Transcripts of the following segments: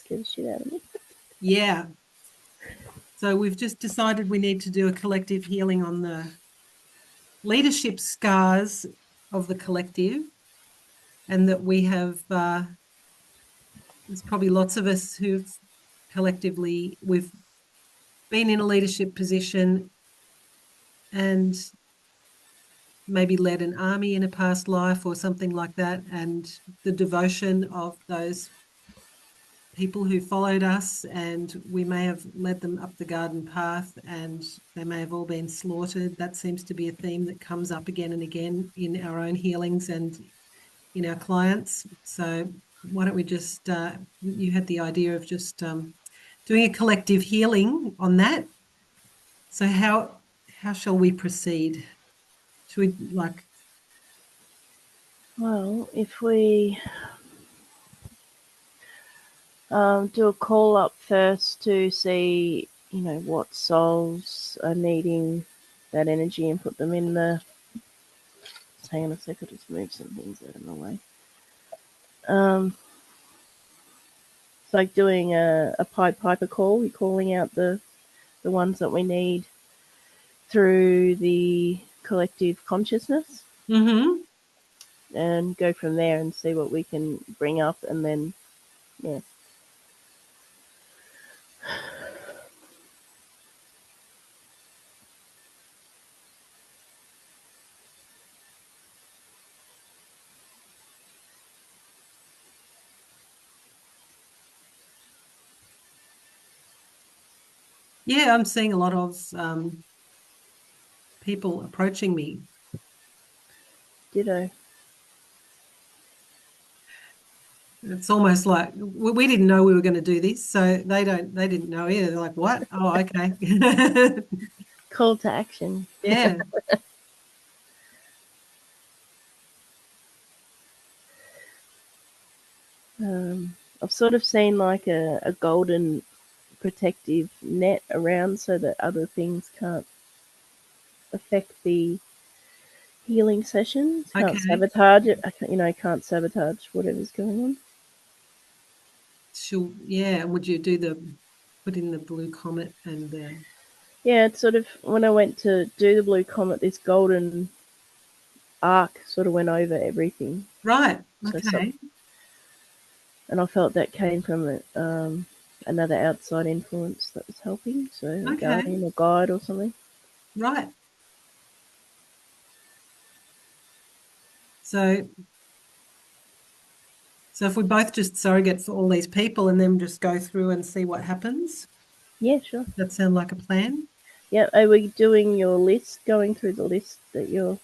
Scared the shit out of me. Yeah. So we've just decided we need to do a collective healing on the leadership scars of the collective, and that we have, there's probably lots of us who've collectively, we've been in a leadership position and maybe led an army in a past life or something like that, and the devotion of those people who followed us, and we may have led them up the garden path and they may have all been slaughtered. That seems to be a theme that comes up again and again in our own healings and in our clients. So why don't we just, you had the idea of just doing a collective healing on that. So how shall we proceed? Should we like... Well, if we do a call up first to see, what souls are needing that energy and put them in the... Hang on a sec, I'll just move some things out of my way. It's like doing a Pied Piper call. You're calling out the ones that we need through the collective consciousness. Mm-hmm. And go from there and see what we can bring up, and then, yeah. Yeah, I'm seeing a lot of people approaching me. Ditto. It's almost like we didn't know we were going to do this, so they didn't know either. They're like, what? Oh, okay. Call to action. Yeah. I've sort of seen like a golden protective net around so that other things can't affect the healing sessions. Can't sabotage it. Can't sabotage whatever's going on. Sure. Yeah. And would you put in the blue comet and the... Yeah, it's sort of, when I went to do the blue comet, this golden arc sort of went over everything. Right. Okay. And I felt that came from another outside influence that was helping, so a guardian or guide or something. Right. So if we both just surrogate for all these people and then just go through and see what happens. Yeah, sure. Does that sound like a plan? Yeah. Are we doing your list, going through the list that you're...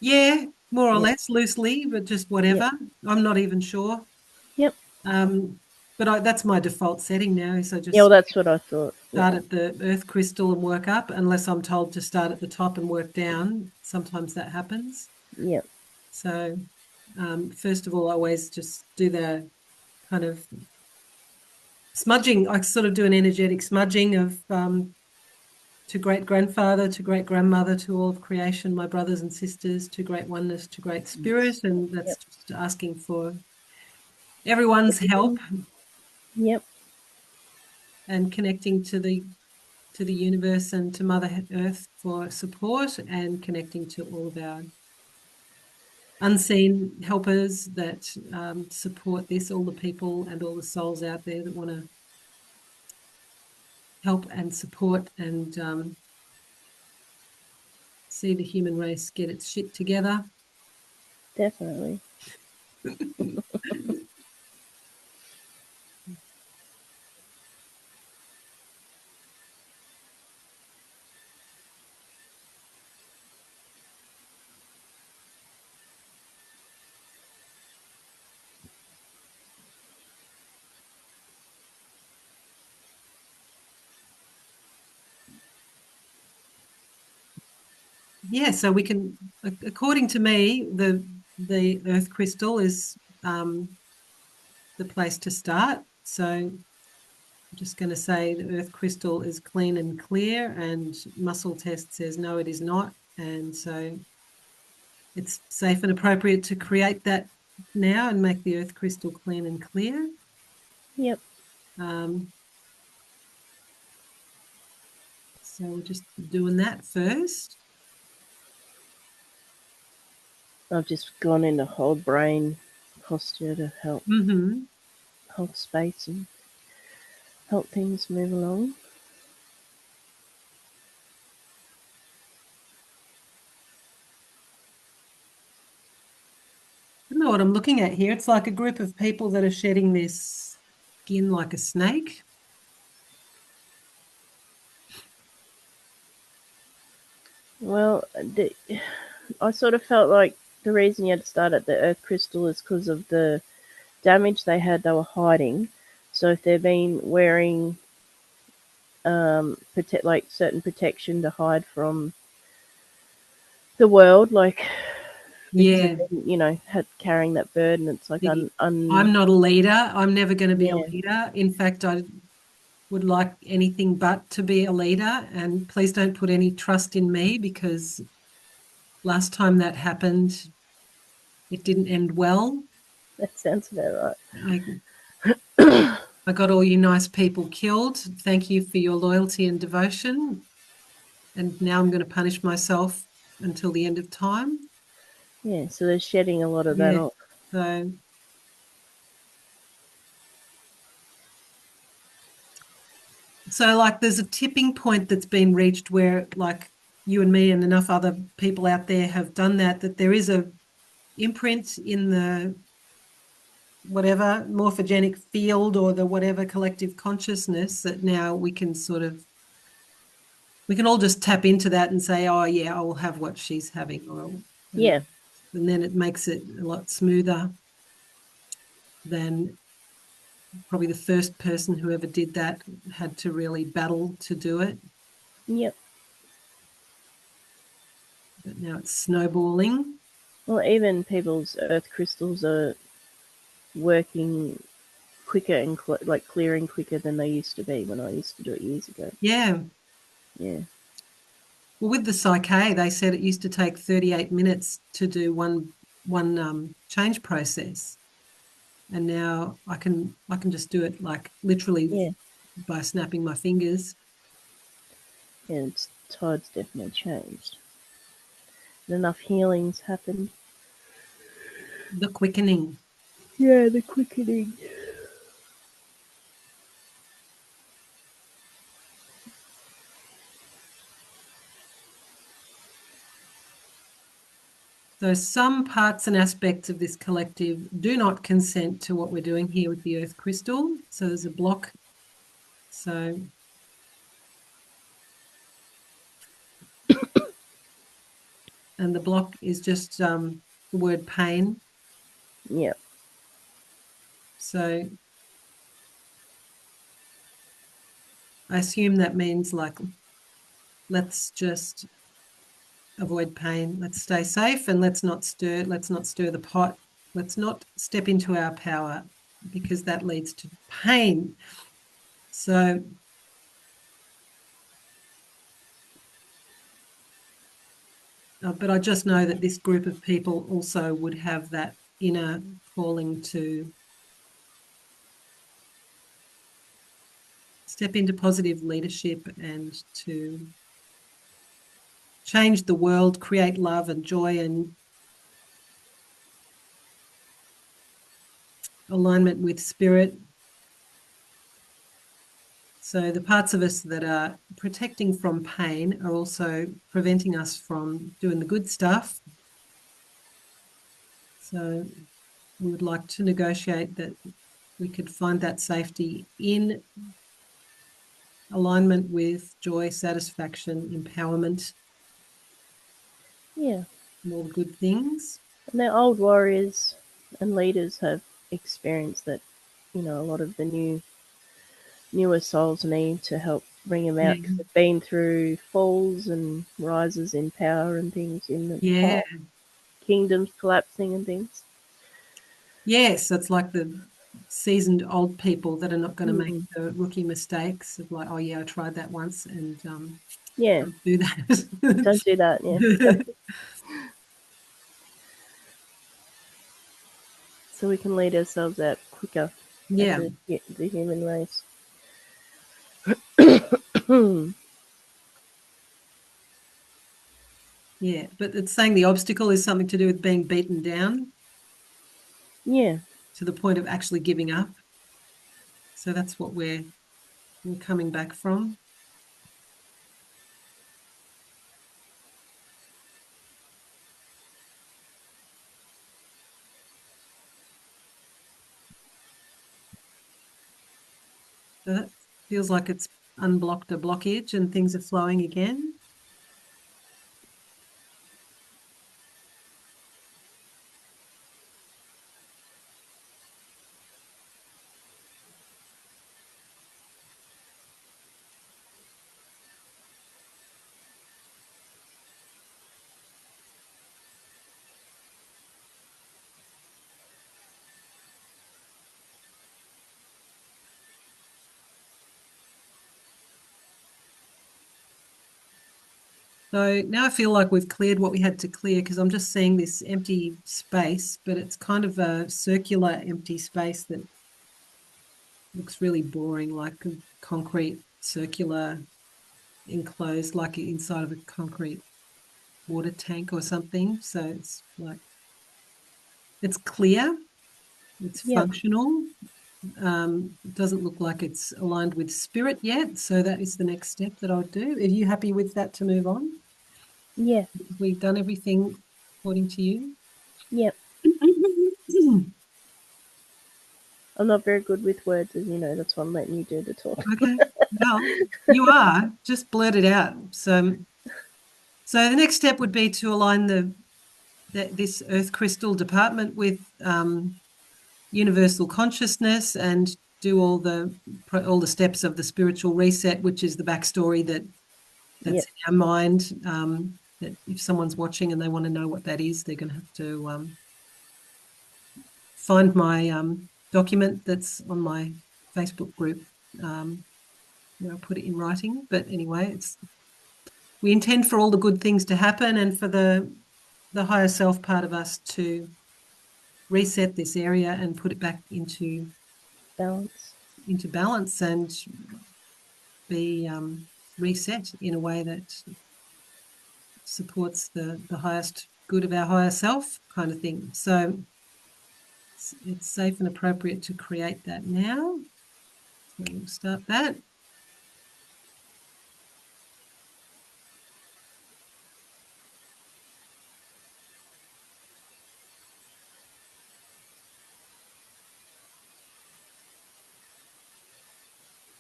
Yeah, more or less loosely, but just whatever. Yep. I'm not even sure. Yep. But that's my default setting now. So just... Yeah, well, that's what I thought. Start at the earth crystal and work up, unless I'm told to start at the top and work down. Sometimes that happens. Yep. So first of all, I always just do the kind of smudging. I sort of do an energetic smudging of to great grandfather, to great grandmother, to all of creation, my brothers and sisters, to great oneness, to great spirit. And that's just asking for everyone's help. Yep. And connecting to the universe and to Mother Earth for support, and connecting to all of our unseen helpers that support this, all the people and all the souls out there that want to help and support and see the human race get its shit together. Definitely. Yeah, so we can, according to me, the earth crystal is the place to start. So I'm just going to say the earth crystal is clean and clear, and muscle test says no, it is not. And so it's safe and appropriate to create that now and make the earth crystal clean and clear. Yep. So we're just doing that first. I've just gone into whole brain posture to help hold space and help things move along. I don't know what I'm looking at here. It's like a group of people that are shedding their skin like a snake. Well, I sort of felt like the reason you had to start at the earth crystal is because of the damage they had. They were hiding. So if they've been wearing like certain protection to hide from the world, like because Yeah. they've been, had carrying that burden, it's like I'm not a leader. I'm never going to be a yeah, leader. In fact, I would like anything but to be a leader. And please don't put any trust in me, because last time that happened, it didn't end well. that sounds about I, right. I got all you nice people killed. Thank you for your loyalty and devotion. And now I'm going to punish myself until the end of time. Yeah, so they're shedding a lot of that Yeah. off. So like there's a tipping point that's been reached where, like, you and me and enough other people out there have done that there is a imprint in the whatever morphogenic field or the whatever collective consciousness that now we can all just tap into that and say, oh yeah, I will have what she's having, Yeah. and then it makes it a lot smoother than probably the first person who ever did that had to really battle to do it. Yep. But now it's snowballing. Well, even people's earth crystals are working quicker and like clearing quicker than they used to be when I used to do it years ago. Yeah. Yeah. Well, with the psyche, they said it used to take 38 minutes to do one change process, and now I can just do it like literally Yeah. by snapping my fingers. And tide's definitely changed. And enough healings happened. The quickening. Yeah, the quickening. So some parts and aspects of this collective do not consent to what we're doing here with the earth crystal. So there's a block. So and the block is just the word pain. Yeah. So I assume that means like, let's just avoid pain. Let's stay safe and let's not stir the pot. Let's not step into our power, because that leads to pain. So but I just know that this group of people also would have that inner calling to step into positive leadership and to change the world, create love and joy and alignment with spirit. So the parts of us that are protecting from pain are also preventing us from doing the good stuff. So we would like to negotiate that we could find that safety in alignment with joy, satisfaction, empowerment, Yeah. and all the good things. And the old warriors and leaders have experienced that, a lot of the newer souls need to help bring them out because they've been through falls and rises in power and things in the past, kingdoms collapsing and things. Yes, it's like the seasoned old people that are not going to make Mm. the rookie mistakes of like, oh yeah, I tried that once and Yeah. don't do that. Don't do that. Yeah. So we can lead ourselves out quicker. Yeah. the human race. Yeah. But it's saying the obstacle is something to do with being beaten down Yeah. to the point of actually giving up. So that's what we're coming back from. So that feels like it's unblocked a blockage and things are flowing again. So now I feel like we've cleared what we had to clear because I'm just seeing this empty space, but it's kind of a circular empty space that looks really boring, like a concrete circular enclosed, like inside of a concrete water tank or something. So it's like it's clear, it's Yep. functional. It doesn't look like it's aligned with spirit yet. So that is the next step that I'll do. Are you happy with that to move on? Yeah. Have we done everything according to you? Yep. I'm not very good with words, as you know. That's why I'm letting you do the talk. Okay. Well, you are. Just blurt it out. So the next step would be to align this earth crystal department with universal consciousness and do all the steps of the spiritual reset, which is the backstory that's Yep. in our mind. That if someone's watching and they want to know what that is, they're going to have to find my document that's on my Facebook group, where I put it in writing. But anyway, we intend for all the good things to happen and for the higher self part of us to reset this area and put it back into balance and be reset in a way that supports the highest good of our higher self, kind of thing. So it's safe and appropriate to create that now. So we'll start that.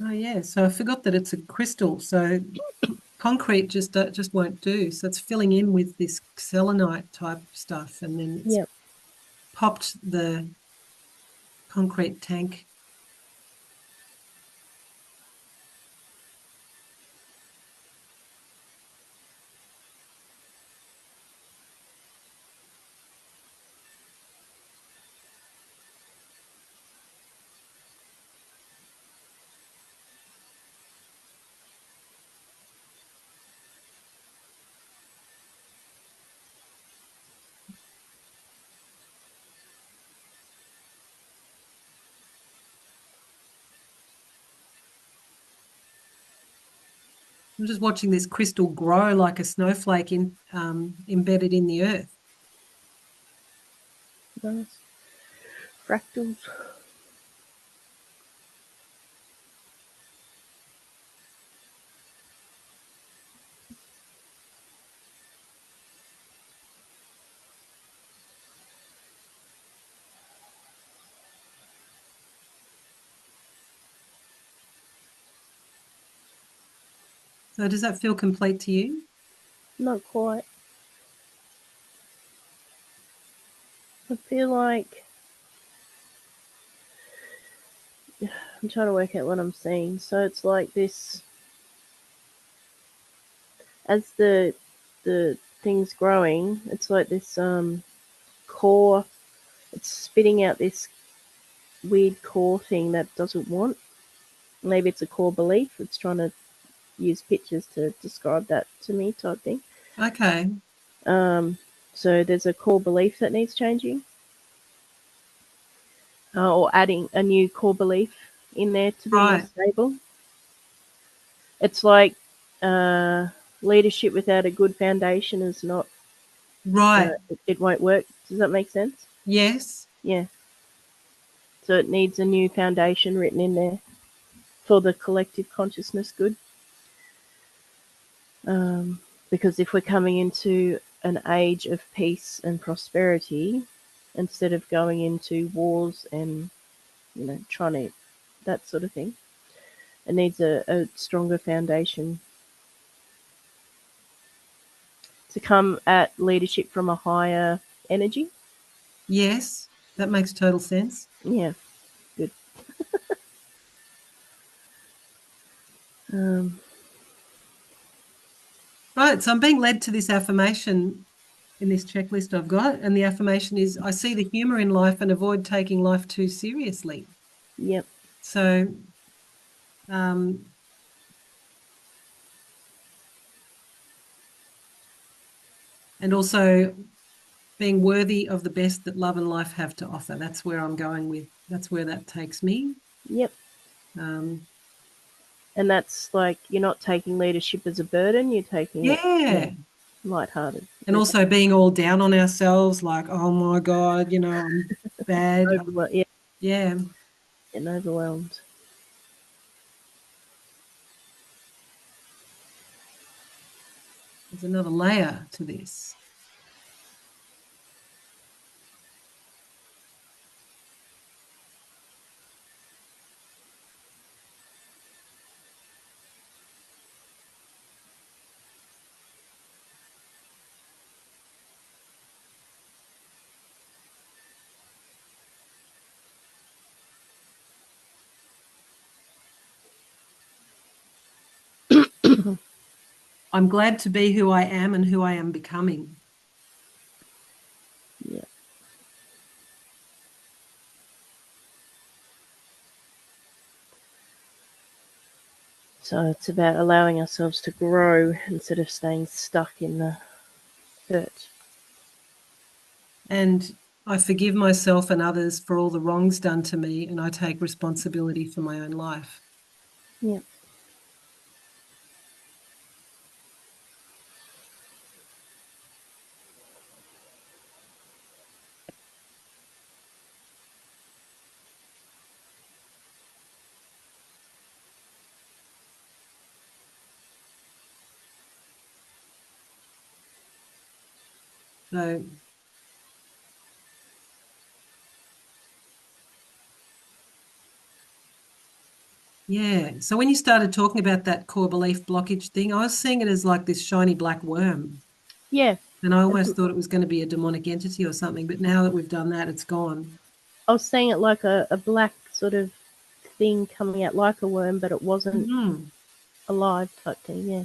Oh yeah, so I forgot that it's a crystal. So concrete just won't do. So it's filling in with this selenite type stuff, and then it's Yep. popped the concrete tank. I'm just watching this crystal grow like a snowflake embedded in the earth. Nice. Fractals. So does that feel complete to you? Not quite. I feel like I'm trying to work out what I'm seeing. So it's like this as the thing's growing, it's like this core, it's spitting out this weird core thing that it doesn't want. Maybe it's a core belief. It's trying to use pictures to describe that to me, type thing. Okay. So there's a core belief that needs changing. or adding a new core belief in there to be more Right. stable. It's like uh, leadership without a good foundation is not, Right. it won't work. Does that make sense? Yes. Yeah. So it needs a new foundation written in there for the collective consciousness good. Because if we're coming into an age of peace and prosperity, instead of going into wars and, trying to, that sort of thing, it needs a stronger foundation to come at leadership from a higher energy. Yes. That makes total sense. Yeah, good. Um, Right. So I'm being led to this affirmation in this checklist I've got. And the affirmation is, I see the humor in life and avoid taking life too seriously. yep, So, um, and also being worthy of the best that love and life have to offer. That's where I'm going with. That's where that takes me. yep. Um, And that's like you're not taking leadership as a burden. You're taking it, yeah. lighthearted. And Okay. also being all down on ourselves, like, oh my God, I'm bad. Yeah, Yeah. and overwhelmed. There's another layer to this. I'm glad to be who I am and who I am becoming. Yeah. So it's about allowing ourselves to grow instead of staying stuck in the hurt. And I forgive myself and others for all the wrongs done to me, and I take responsibility for my own life. Yeah. So, yeah. So when you started talking about that core belief blockage thing, I was seeing it as like this shiny black worm. Yeah. And I It's, almost thought it was going to be a demonic entity or something. But now that we've done that, it's gone. I was seeing it like a black sort of thing coming out like a worm, but it wasn't Mm. alive type thing. Yeah.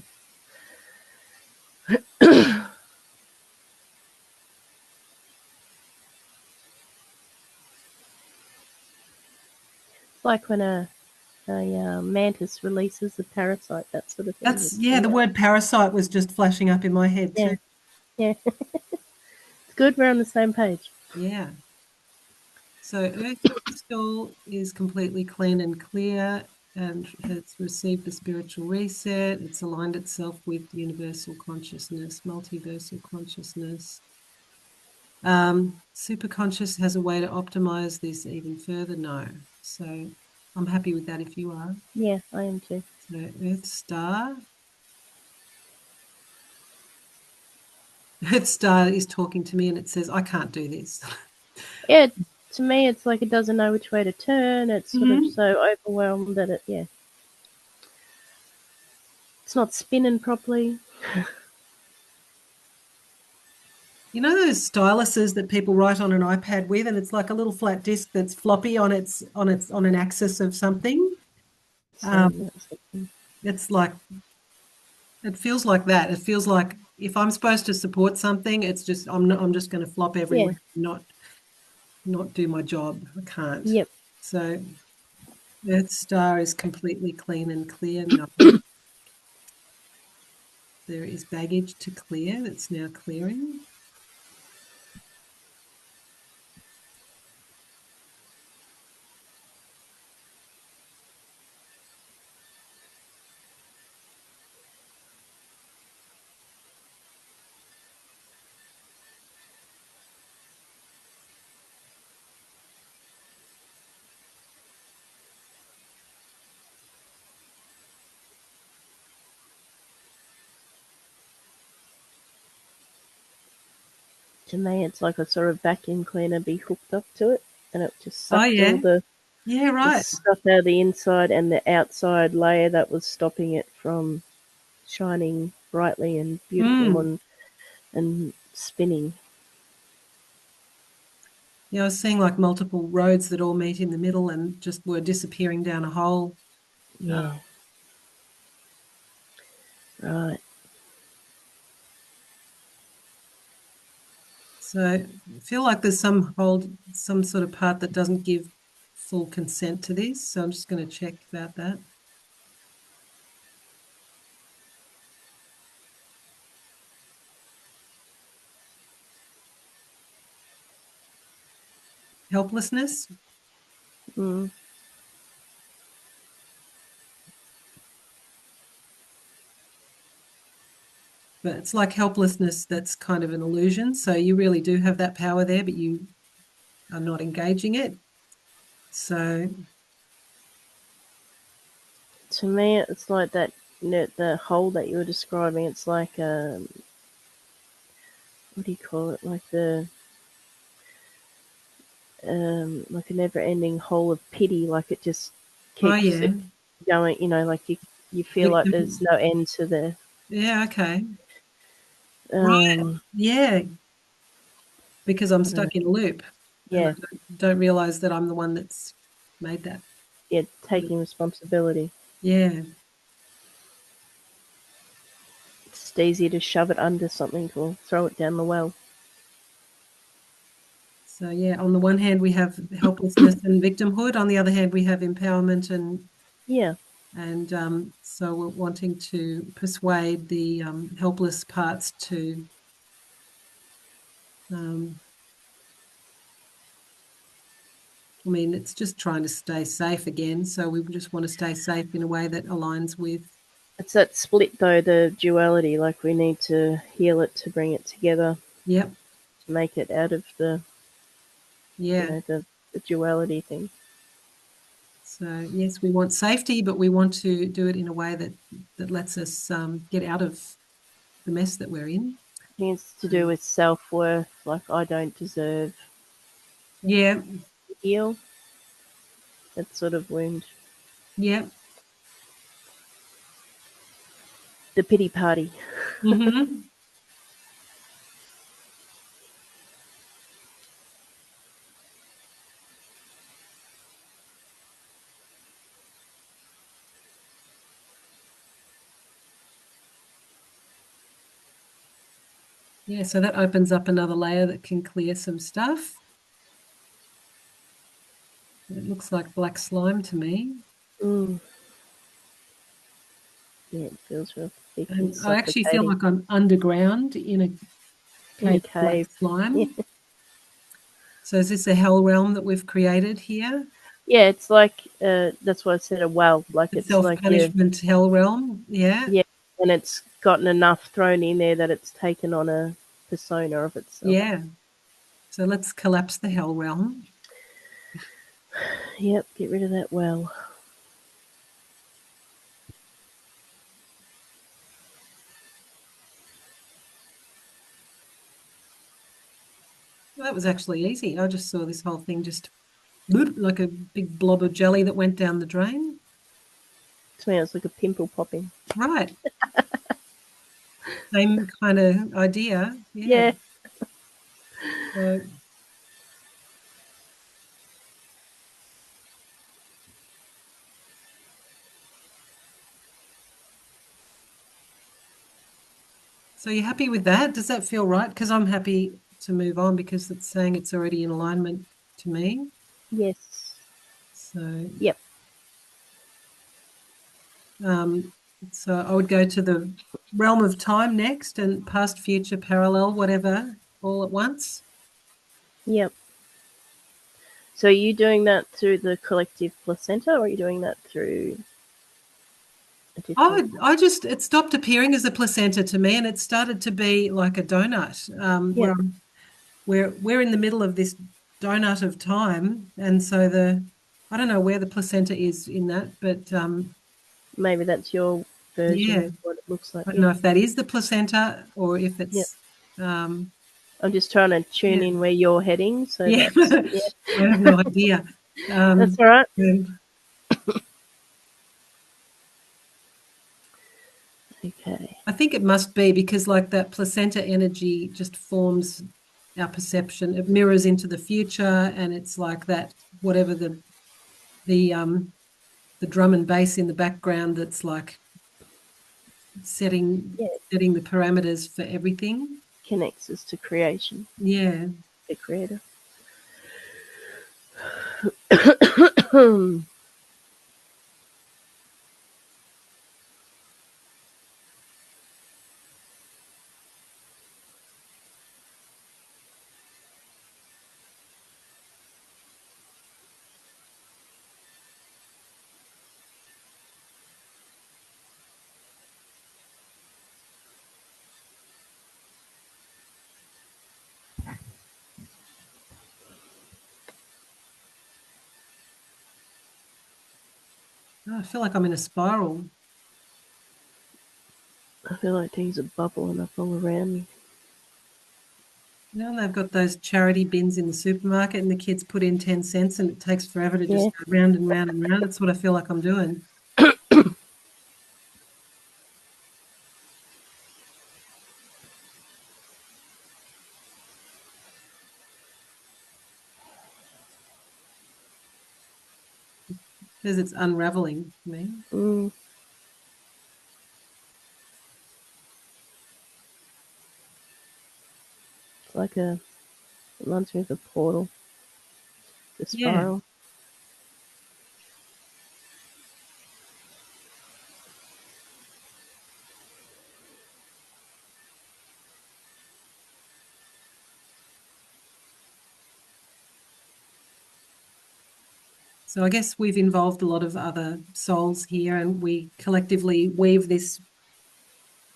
It's like when a mantis releases a parasite, that sort of thing. That's, yeah, the word parasite was just flashing up in my head Yeah. too. Yeah. It's good. We're on the same page. Yeah. So Earth crystal is completely clean and clear and has received the spiritual reset. It's aligned itself with universal consciousness, multiversal consciousness. Superconscious has a way to optimize this even further. No. So I'm happy with that if you are. Yeah, I am too. So Earth Star. Earth Star is talking to me and it says, I can't do this. Yeah, to me, it's like it doesn't know which way to turn. It's sort of Mhm. so overwhelmed that it's not spinning properly. You know those styluses that people write on an iPad with, and it's like a little flat disk that's floppy on an axis of something. Same. It's like it feels like that. It feels like if I'm supposed to support something, it's just I'm just going to flop Yeah. everywhere, not do my job. I can't. Yep. So Earth Star is completely clean and clear. No, there is baggage to clear that's now clearing. To me, it's like a sort of vacuum cleaner be hooked up to it, and it just Oh, sucked yeah. all the Yeah, right. stuff out of the inside and the outside layer that was stopping it from shining brightly and beautiful Mm. and spinning. Yeah, I was seeing like multiple roads that all meet in the middle and just were disappearing down a hole. Yeah. Right. So I feel like there's some sort of part that doesn't give full consent to this. So I'm just going to check about that. Helplessness. Mm. But it's like helplessness that's kind of an illusion. So you really do have that power there, but you are not engaging it. So, To me, it's like that. The hole that you were describing. It's like what do you call it? Like a never-ending hole of pity. Like it just oh, keeps yeah. going. Like you feel like there's Victim. no end to the Yeah, okay. Right. um Yeah, because I'm I don't know, stuck in a loop and I yeah, don't realize that I'm the one that's made that. yeah, taking responsibility. Yeah. It's just easier to shove it under something or throw it down the well. So, yeah, on the one hand, we have helplessness and victimhood. On the other hand, we have empowerment Yeah, and so we're wanting to persuade the helpless parts to um, I mean, it's just trying to stay safe again. So we just want to stay safe in a way that aligns with. it's that split though, the duality. Like we need to heal it to bring it together Yep. to make it out of the Yeah. the duality thing. So yes, we want safety, but we want to do it in a way that lets us get out of the mess that we're in. I think it's to do with self worth. Like I don't deserve Yeah. to heal that sort of wound. Yeah. The pity party. Mm-hmm. Yeah. So that opens up another layer that can clear some stuff. It looks like black slime to me. Mm. Yeah, it feels real thick and And I actually feel suffocating like I'm underground in a in a cave of black cave. Yeah. slime. So is this a hell realm that we've created here? Yeah, it's like that's why I said a well. Like A it's like self-punishment hell realm. Yeah. yeah, and it's gotten enough thrown in there that it's taken on a persona of itself. Yeah. So let's collapse the hell realm. Yep, get rid of that well. Well, that was actually easy. I just saw this whole thing just bloop, like a big blob of jelly that went down the drain. To me, it's like a pimple popping. Right. Same kind of idea. Yeah. Yeah, So, so you're happy with that? Does that feel right? Because I'm happy to move on because it's saying it's already in alignment to me. yes, So, yep, um, so I would go to the realm of time next and past, future, parallel, whatever, all at once. yep. So are you doing that through the collective placenta, or are you doing that through a different? It stopped appearing as a placenta to me and it started to be like a donut, Yep, where we're in the middle of this donut of time. And so I don't know where the placenta is in that, but maybe that's your version yeah, of what it looks like. I don't Yeah, know if that is the placenta or if yep. it's, um, I'm just trying to tune Yeah. in where you're heading, so Yeah. that's yeah. I have no idea. That's all right. And Okay. I think it must be because like that placenta energy just forms our perception. It mirrors into the future, and it's like that whatever the the drum and bass in the background that's like setting Yeah, setting the parameters for everything. connects us to creation, Yeah. the creator. Oh, I feel like I'm in a spiral. I feel like things are bubbling up all around me. You know, they've got those charity bins in the supermarket and the kids put in 10 cents and it takes forever to just Yeah. go round and round and round. That's what I feel like I'm doing. Because it's unraveling for me. Mm, it's like it reminds me of the portal, the Yeah. spiral. So I guess we've involved a lot of other souls here and we collectively weave this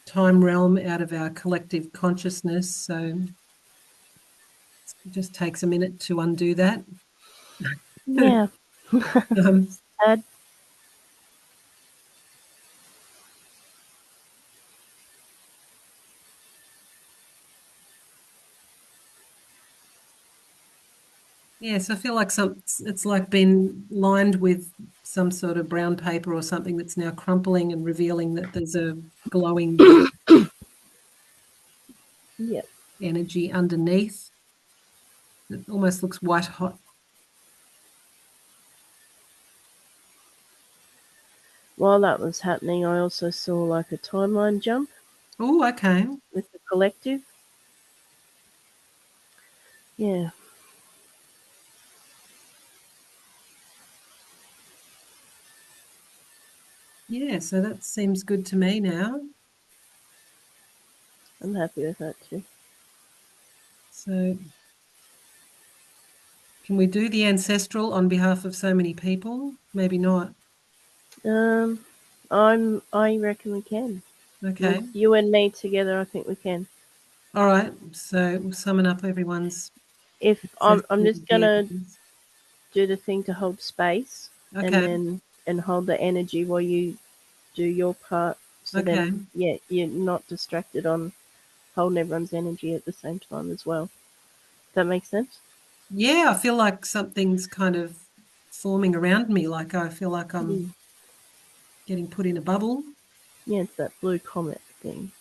time realm out of our collective consciousness. So it just takes a minute to undo that. Yeah. um, Sad. yes, I feel like it's like been lined with some sort of brown paper or something that's now crumpling and revealing that there's a glowing black Yeah. energy underneath. It almost looks white hot. While that was happening, I also saw like a timeline jump Oh, okay. with the collective. Yeah. Yeah, so that seems good to me now. I'm happy with that too. So can we do the ancestral on behalf of so many people? Maybe not. Um, I reckon we can. With Okay. you and me together, I think we can. All right. So we'll summon up everyone's If I'm ancestral just gonna beings. do the thing to hold space, and Okay. then and hold the energy while you do your part. So Okay. then, yeah, you're not distracted on holding everyone's energy at the same time as well. That makes sense. Yeah, I feel like something's kind of forming around me. Like I feel like I'm Mm. getting put in a bubble. Yeah, it's that blue comet thing.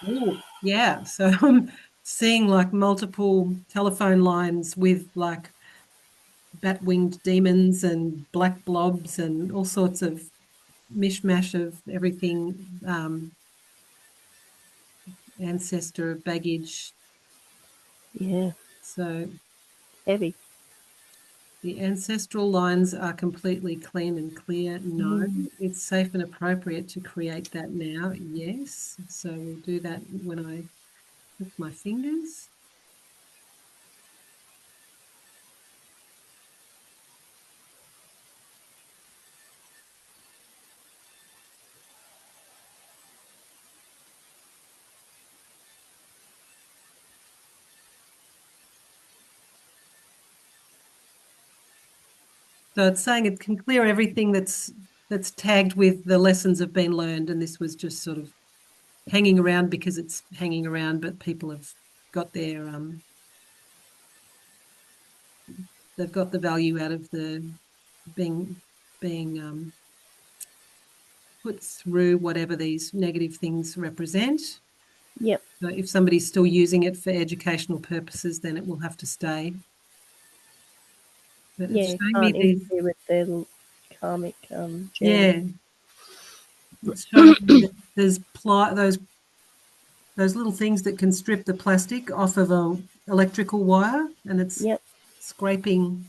Oh, yeah. So I'm seeing like multiple telephone lines with like bat-winged demons and black blobs and all sorts of mishmash of everything, ancestor baggage. Yeah, So heavy. the ancestral lines are completely clean and clear. No, Mm. it's safe and appropriate to create that now. Yes. So we'll do that when I lift my fingers. So it's saying it can clear everything that's tagged with the lessons have been learned, and this was just sort of hanging around because it's hanging around, but people have got their they've got the value out of the being put through whatever these negative things represent. Yep. So if somebody's still using it for educational purposes, then it will have to stay. But Yeah, it's showing me can't these. interfere with their karmic journey. Yeah, it's showing me that there's those little things that can strip the plastic off of a electrical wire, and it's Yep. scraping,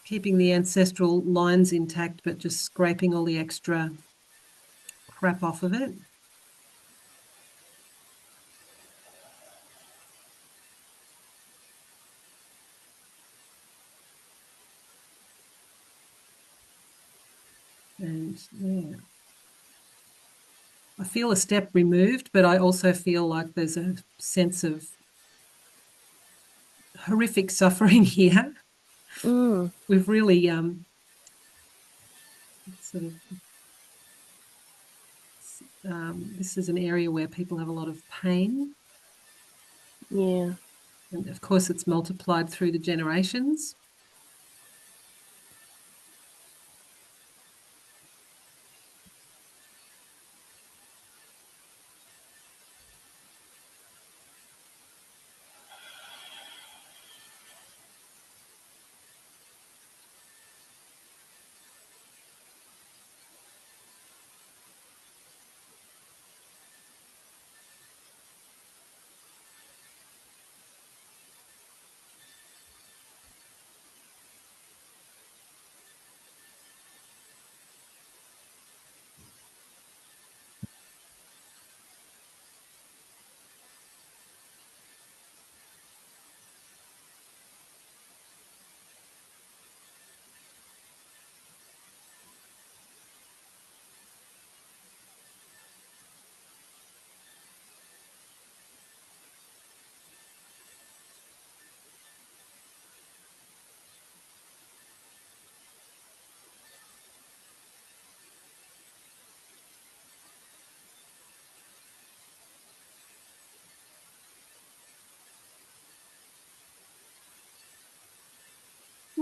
keeping the ancestral lines intact, but just scraping all the extra crap off of it. And yeah, I feel a step removed, but I also feel like there's a sense of horrific suffering here. We've really sort of this is an area where people have a lot of pain. Yeah. And of course, it's multiplied through the generations.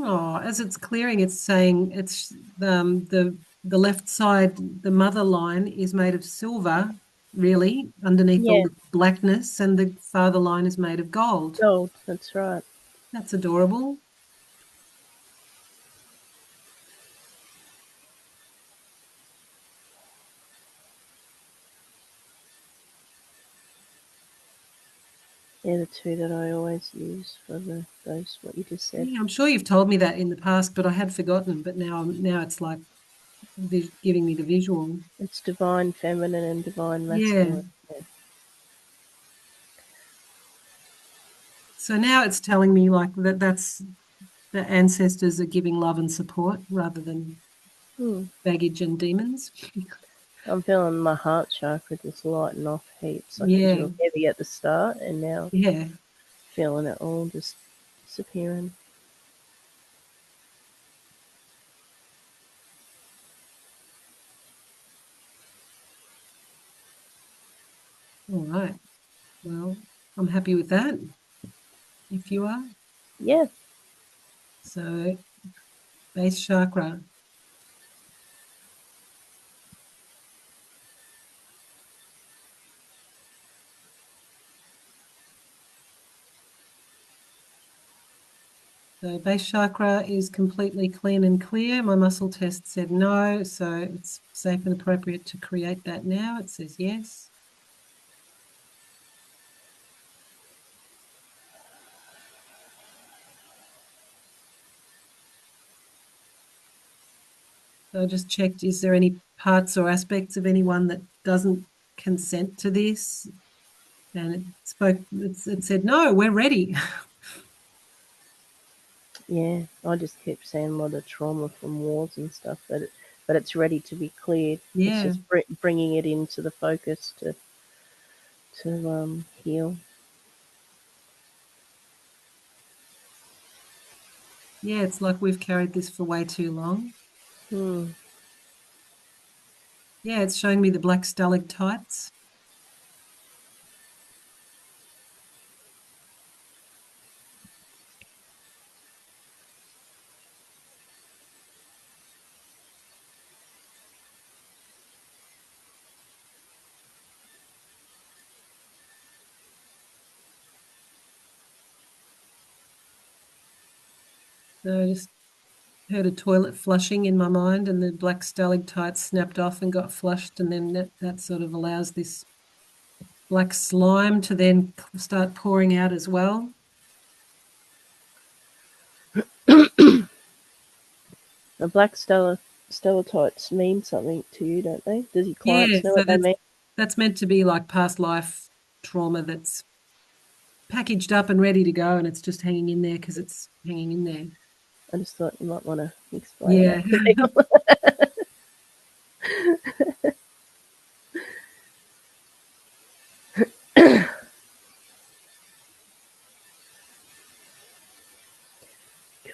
Oh, as it's clearing, it's saying it's the left side, the mother line is made of silver, really, underneath all Yeah. the blackness, and the father line is made of gold. Gold. That's right. That's adorable. They're the two that I always use for those what you just said. Yeah, I'm sure you've told me that in the past, but I had forgotten. But now it's like giving me the visual. It's divine feminine and divine Yeah. masculine. Yeah. So now it's telling me like that's the ancestors are giving love and support rather than baggage and demons. I'm feeling my heart chakra just lighten off heaps. Like it was Yeah. real heavy at the start, and now Yeah. feeling it all just disappearing. All right. Well, I'm happy with that, if you are. Yeah. So, base chakra. So, base chakra is completely clean and clear. My muscle test said no, so it's safe and appropriate to create that now. It says yes. So I just checked, is there any parts or aspects of anyone that doesn't consent to this? And it said, no, we're ready. Yeah. I just keep seeing a lot of trauma from wars and stuff, but it's ready to be cleared. It's Yeah. just bringing it into the focus to heal. Yeah, it's like we've carried this for way too long. Hmm. Yeah, it's showing me the black stalactites. So I just heard a toilet flushing in my mind, and the black stalactites snapped off and got flushed, and then that sort of allows this black slime to then start pouring out as well. The black stalactites mean something to you, don't they? Does your Yeah, clients know so what they mean? that's meant to be like past life trauma that's packaged up and ready to go, and it's just hanging in there because it's hanging in there. I just thought you might want to explain Yeah. that to people.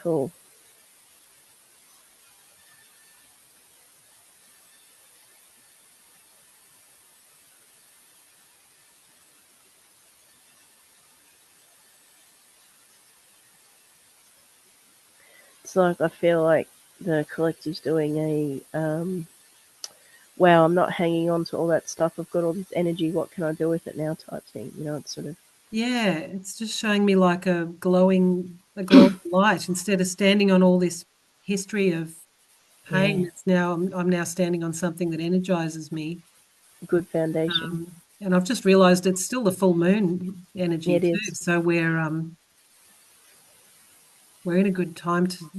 Cool. It's like I feel like the collective's doing wow, I'm not hanging on to all that stuff. I've got all this energy. What can I do with it now? Type thing. You know, it's sort of Yeah, it's just showing me like a glowing light instead of standing on all this history of pain. yeah, It's now I'm now standing on something that energizes me. good foundation. And I've just realized it's still the full moon energy It too. is. So we're in a good time to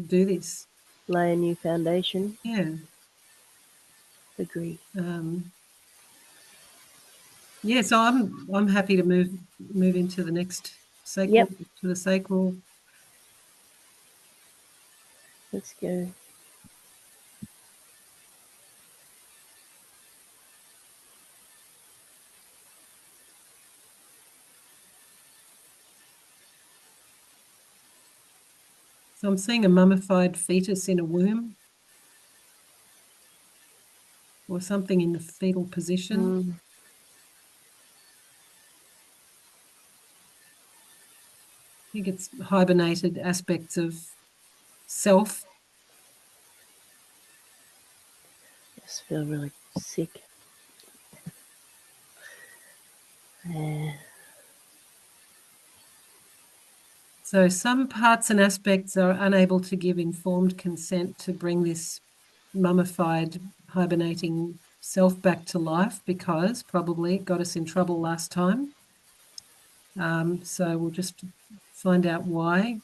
do this. Lay a new foundation. Yeah. Agree. Um, yeah, so I'm happy to move into the next sacral Yep. to the sacral. Let's go. So I'm seeing a mummified fetus in a womb or something in the fetal position. Mm, I think it's hibernated aspects of self. just feel really sick. Yeah. So some parts and aspects are unable to give informed consent to bring this mummified, hibernating self back to life because probably it got us in trouble last time. So we'll just find out why.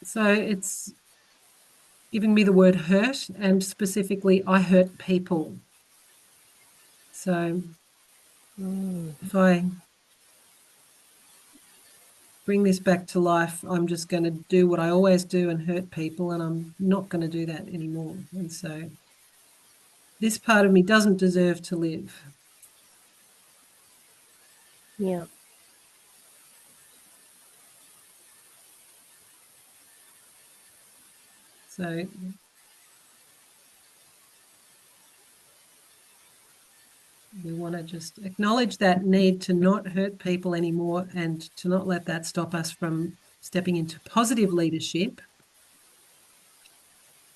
So it's giving me the word hurt, and specifically, I hurt people. So Mm, if I bring this back to life, I'm just going to do what I always do and hurt people, and I'm not going to do that anymore. And so this part of me doesn't deserve to live. yeah. So we want to just acknowledge that need to not hurt people anymore and to not let that stop us from stepping into positive leadership,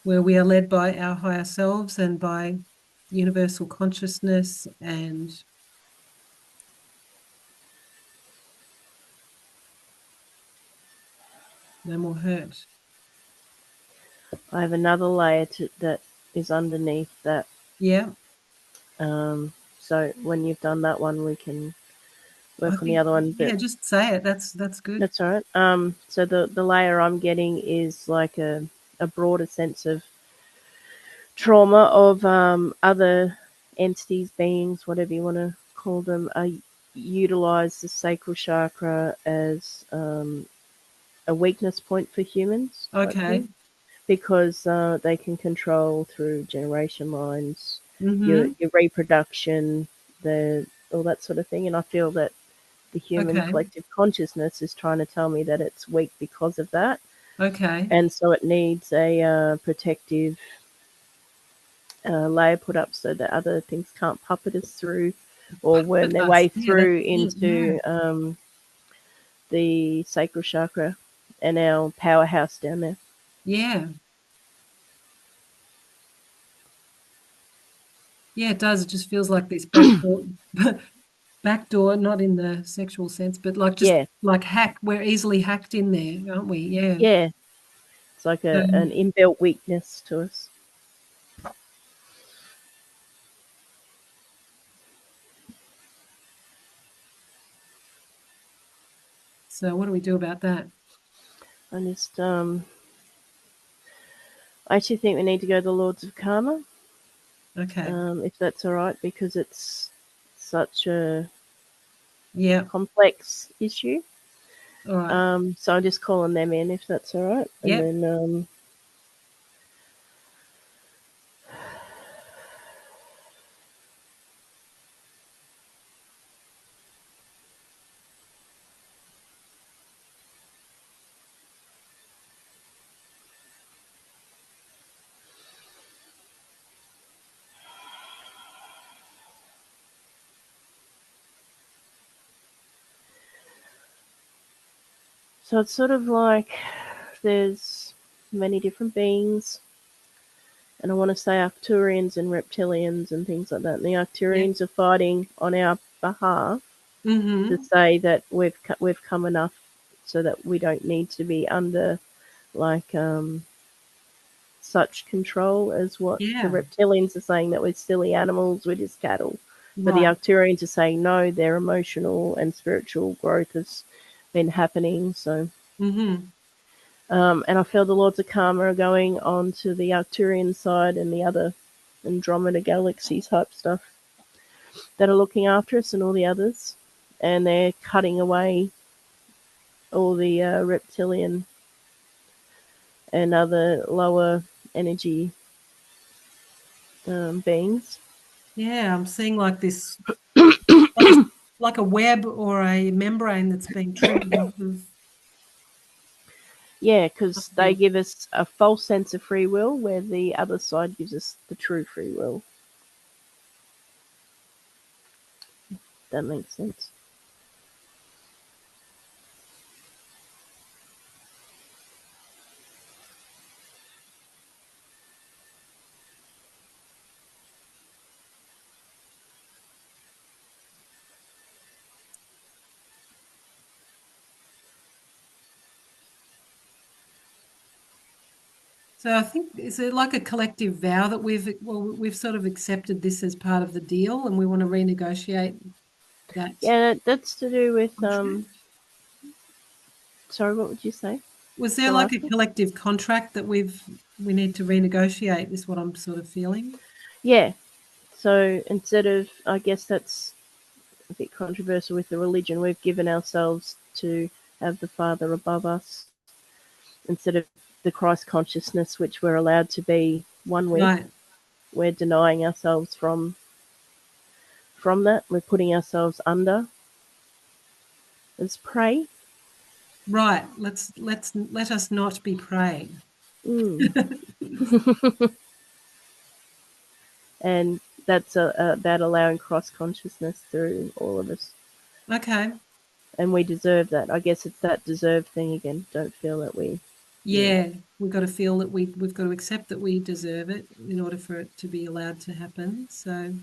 where we are led by our higher selves and by universal consciousness and no more hurt. I have another layer that is underneath that. Yeah, So when you've done that one, we can I work on the think, other one. But yeah, just say it. That's good. that's all right. So the layer I'm getting is like a broader sense of trauma of other entities, beings, whatever you want to call them, utilize the sacral chakra as a weakness point for humans type Okay. thing because they can control through generation lines, Mm-hmm. your reproduction, the all that sort of thing. And I feel that the human Okay. collective consciousness is trying to tell me that it's weak because of that. Okay. And so it needs a protective layer put up so that other things can't puppet us through or worm With their us. way Yeah, that's through it. Yeah. into the sacral chakra and our powerhouse down there. Yeah. Yeah, it does. It just feels like this back door, not in the sexual sense, but like just Yeah, like we're easily hacked in there, aren't we? Yeah. yeah. It's like an Um, inbuilt weakness to us. so what do we do about that? I just, I actually think we need to go to the Lords of Karma, Okay. if that's all right, because it's such a Yeah. complex issue. All right. So I'm just calling them in, if that's all right, and Yep. then so it's sort of like there's many different beings, and I want to say Arcturians and reptilians and things like that. And the Yep. Arcturians are fighting on our behalf to Mm-hmm. say that we've come enough, so that we don't need to be under like such control as what the Yeah. reptilians are saying, that we're silly animals, we're just cattle. But the Right. Arcturians are saying no, their emotional and spiritual growth has been happening. So, Mm-hmm. and I feel the Lords of Karma are going on to the Arcturian side and the other Andromeda galaxy type stuff that are looking after us and all the others. And they're cutting away all the reptilian and other lower energy beings. Yeah, I'm seeing like this like a like a web or a membrane that's been trimmed off of Yeah, because they the give us a false sense of free will, where the other side gives us the true free will. That makes sense. So I think is it like a collective vow that we've sort of accepted this as part of the deal and we want to renegotiate that Yeah, that's to do with contract? Sorry, what would you say? Was there The like last a one? collective contract that we need to renegotiate, is what I'm sort of feeling? Yeah. So instead of, I guess that's a bit controversial with the religion, we've given ourselves to have the Father above us instead of the Christ consciousness, which we're allowed to be one with. Right. We're denying ourselves from that. We're putting ourselves under as prey. Right. Let us not be prey. Mm. And that's about allowing cross consciousness through all of us, Okay. and we deserve that. I guess it's that deserve thing again. Don't feel that we, yeah, Yeah, we've got to feel that we've got to accept that we deserve it in order for it to be allowed to happen. So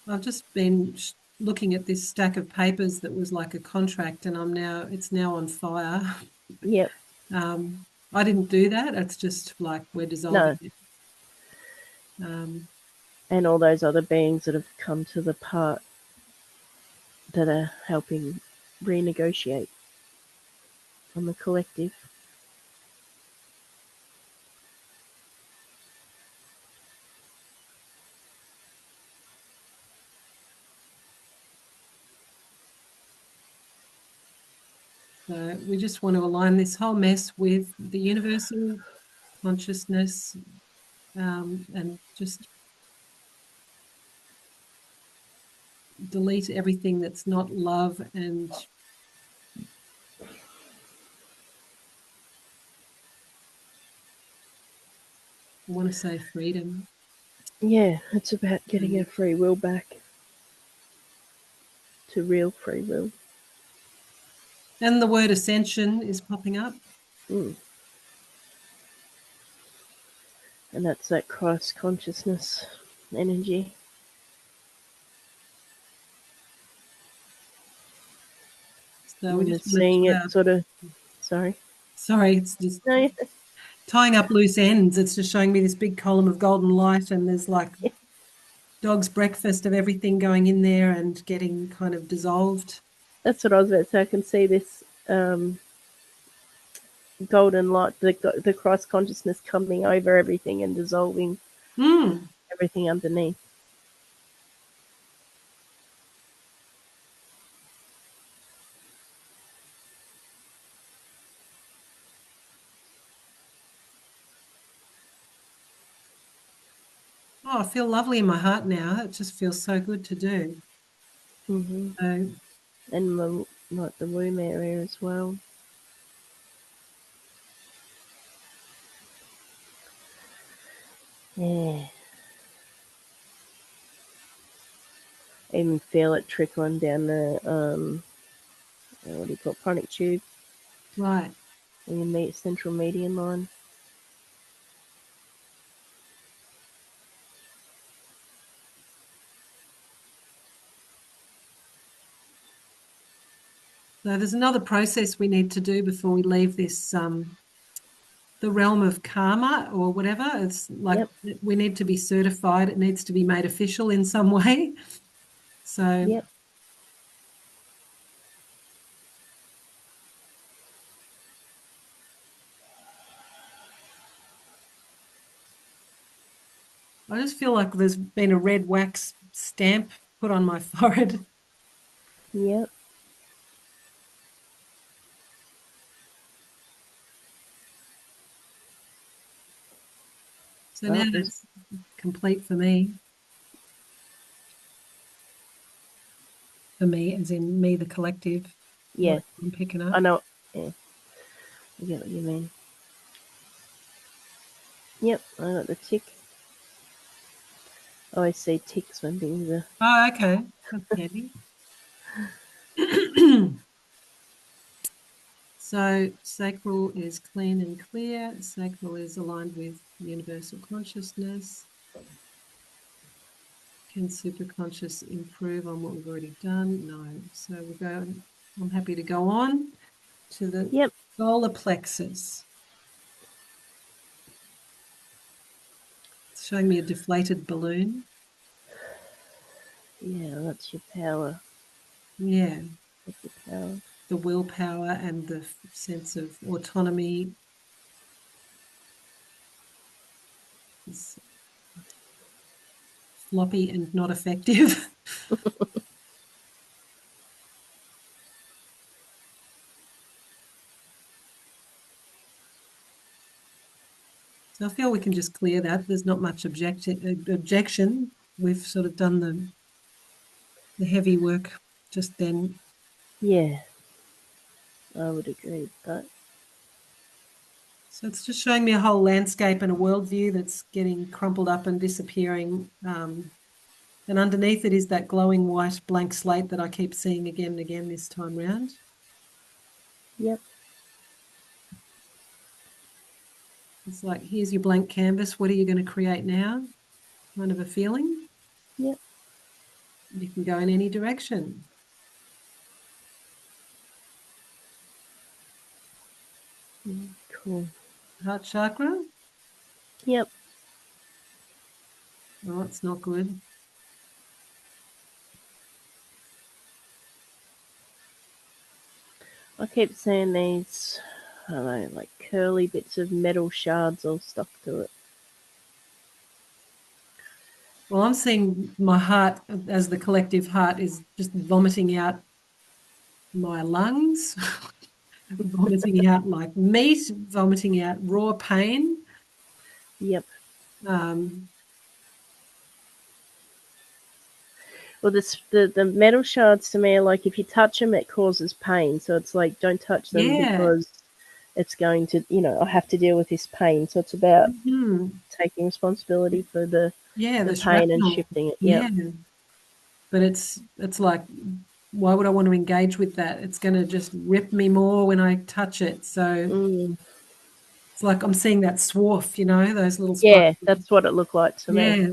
I've just been looking at this stack of papers that was like a contract, and it's now on fire. yep, I didn't do that. It's just like we're dissolving no, it. Um, and all those other beings that have come to the part that are helping renegotiate on the collective. so we just want to align this whole mess with the universal consciousness, and just delete everything that's not love and I want to say freedom. Yeah, it's about getting our free will back to real free will. And the word ascension is popping up. Mm. And that's that Christ consciousness energy. So we And the just want seeing it to, sort of, sorry. sorry, it's just No, tying up loose ends. It's just showing me this big column of golden light, and there's like dog's breakfast of everything going in there and getting kind of dissolved. that's what I was about to say. I can see this golden light, the Christ consciousness coming over everything and dissolving Mm. everything underneath. Oh, I feel lovely in my heart now. It just feels so good to do. Mm-hmm. So, And like the womb area as well. Yeah. Even feel it trickling down the what do you call it, chronic tube right. in your central median line. So there's another process we need to do before we leave this the realm of karma or whatever. It's like Yep. we need to be certified. It needs to be made official in some way. So Yep. I just feel like there's been a red wax stamp put on my forehead. Yep. So now Oh, there's that's complete for me. For me, as in me, the collective, what yeah. I'm picking I up. know. Yeah. I get what you mean. Yep. I got the tick. I always say ticks when things are. Oh, okay. That's handy. So sacral is clean and clear. Sacral is aligned with universal consciousness. Can superconscious improve on what we've already done? No. So I'm happy to go on to the Yep. solar plexus. It's showing me a deflated balloon. Yeah, that's your power. Yeah. That's your power. The willpower and the sense of autonomy. It's floppy and not effective. So I feel we can just clear that. There's not much objection. We've sort of done the heavy work just then. Yeah. I would agree with that. So it's just showing me a whole landscape and a worldview that's getting crumpled up and disappearing. And underneath it is that glowing white blank slate that I keep seeing again and again this time round. Yep. It's like, here's your blank canvas. What are you going to create now? Kind of a feeling. Yep. You can go in any direction. Cool. Heart chakra. Yep. Oh, it's not good. I keep seeing these, I don't know, like curly bits of metal shards all stuck to it. Well, I'm seeing my heart as the collective heart is just vomiting out my lungs, vomiting out like meat, vomiting out raw pain. Yep. Um, Well, the metal shards to me are like if you touch them, it causes pain. So it's like don't touch them Yeah. because it's going to, I have to deal with this pain. So it's about taking responsibility for the Yeah, the pain and shrapnel. shifting it. Yeah. Yep. But it's like, why would I want to engage with that? It's going to just rip me more when I touch it. So it's like I'm seeing that swarf, those little spikes. Yeah, that's what it looked like to me. Yeah.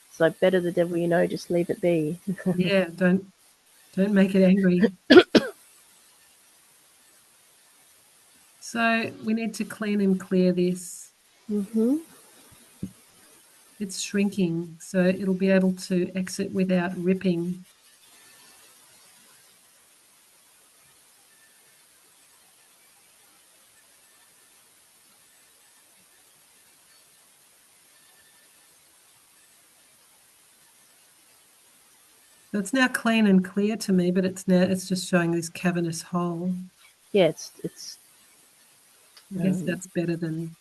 It's like better the devil you know, just leave it be. Yeah. Don't make it angry. So we need to clean and clear this. Mm-hmm. It's shrinking, so it'll be able to exit without ripping. So it's now clean and clear to me, but it's just showing this cavernous hole. Yeah, it's. I guess that's better than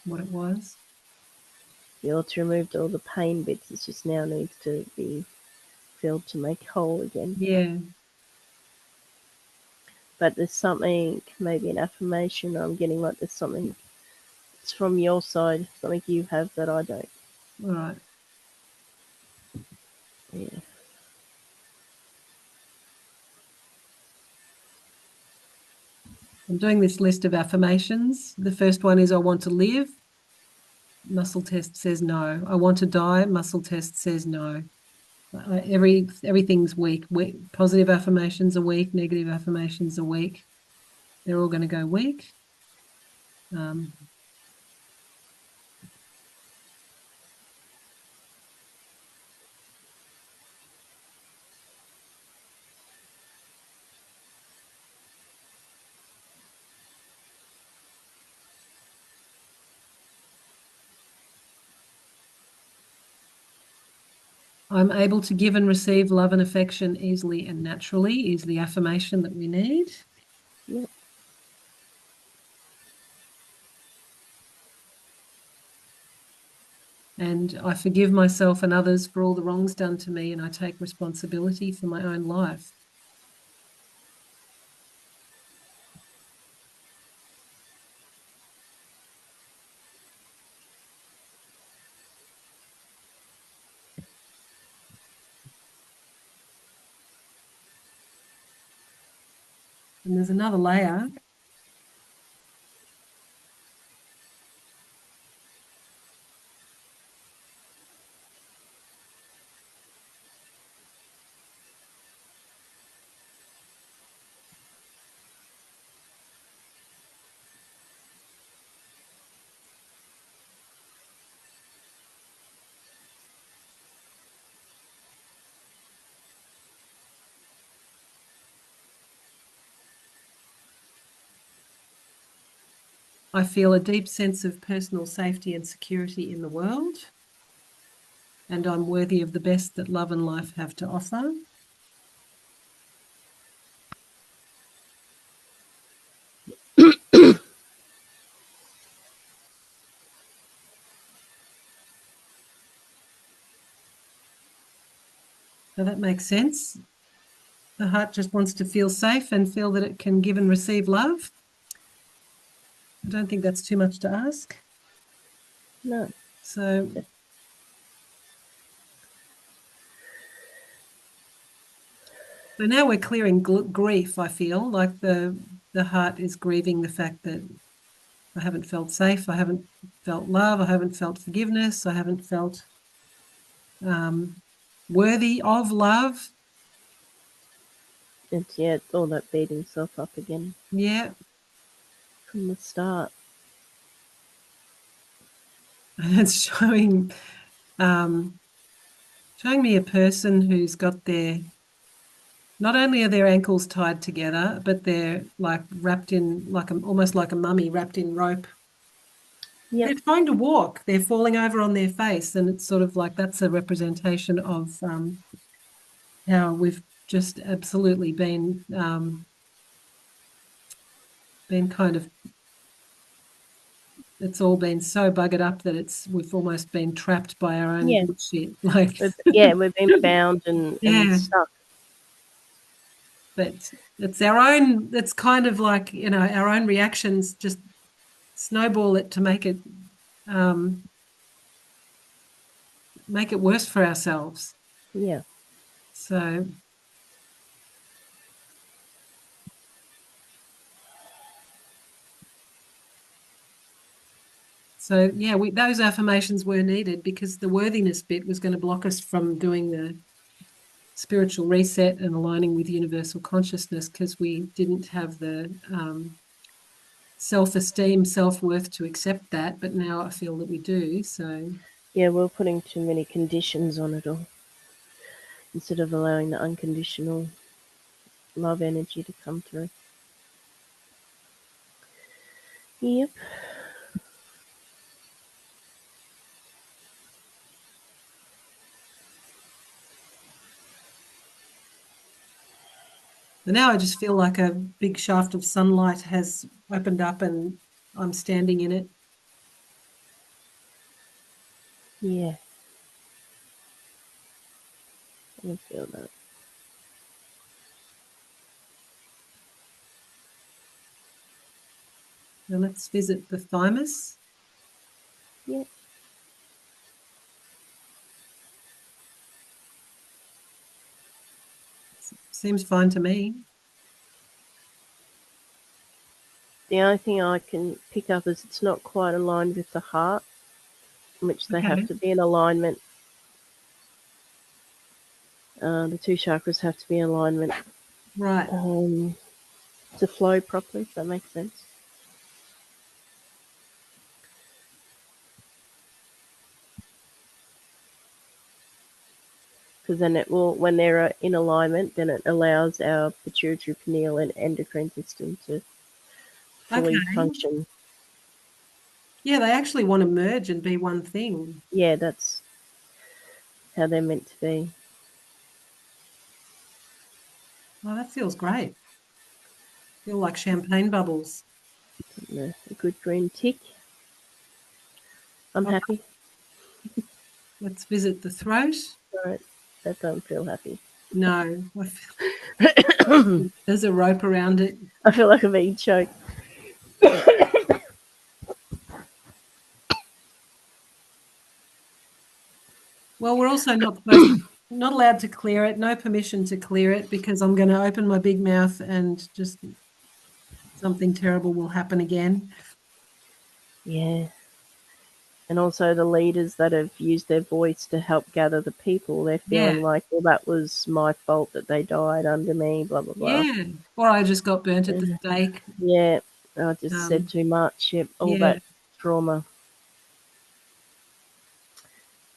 what it was. It's removed all the pain bits. It just now needs to be filled to make whole again. Yeah. But there's something, maybe an affirmation I'm getting, like there's something. It's from your side, something you have that I don't. All right. Yeah. I'm doing this list of affirmations. The first one is I want to live. Muscle test says no. I want to die. Muscle test says no. Everything's weak. Positive affirmations are weak. Negative affirmations are weak. They're all going to go weak. I'm able to give and receive love and affection easily and naturally is the affirmation that we need. Yep. And I forgive myself and others for all the wrongs done to me, and I take responsibility for my own life. And there's another layer. I feel a deep sense of personal safety and security in the world, and I'm worthy of the best that love and life have to offer. So that makes sense. The heart just wants to feel safe and feel that it can give and receive love. I don't think that's too much to ask. No. So now we're clearing grief, I feel like the heart is grieving the fact that I haven't felt safe, I haven't felt love, I haven't felt forgiveness, I haven't felt worthy of love. It's all that beating self up again. Yeah. From the start. And it's showing me a person who's got not only are their ankles tied together, but they're like wrapped in almost like a mummy wrapped in rope. Yep. They're trying to walk. They're falling over on their face, and it's sort of like that's a representation of how we've just absolutely been kind of it's all been so buggered up that we've almost been trapped by our own Yeah. bullshit. Like, We've been bound and yeah, stuck. but it's our own. It's kind of like, our own reactions just snowball it to make it worse for ourselves. Yeah. So yeah, those affirmations were needed because the worthiness bit was going to block us from doing the spiritual reset and aligning with universal consciousness because we didn't have the self-esteem, self-worth to accept that. But now I feel that we do. So Yeah, we're putting too many conditions on it all instead of allowing the unconditional love energy to come through. Yep. now I just feel like a big shaft of sunlight has opened up and I'm standing in it. Yeah. I can feel that. Now let's visit the thymus. Yep. Seems fine to me. The only thing I can pick up is it's not quite aligned with the heart, which they have Okay. to be in alignment. The two chakras have to be in alignment Right. to flow properly, if that makes sense. Because then it will, when they're in alignment, then it allows our pituitary, pineal, and endocrine system to fully Okay. function. Yeah, they actually want to merge and be one thing. Yeah, that's how they're meant to be. Oh, that feels great. Feel like champagne bubbles. And a good green tick. I'm Oh, happy. let's visit the throat. All right, that don't feel happy. No, there's a rope around it. I feel like I'm being choked. Well, we're also not allowed to clear it. No permission to clear it because I'm going to open my big mouth and just something terrible will happen again. Yeah. And also the leaders that have used their voice to help gather the people, they're Yeah, feeling like, well, that was my fault that they died under me, blah, blah, blah. yeah. Or I just got burnt at the stake. Yeah, I just said Um, too much. Yep, all yeah. that trauma.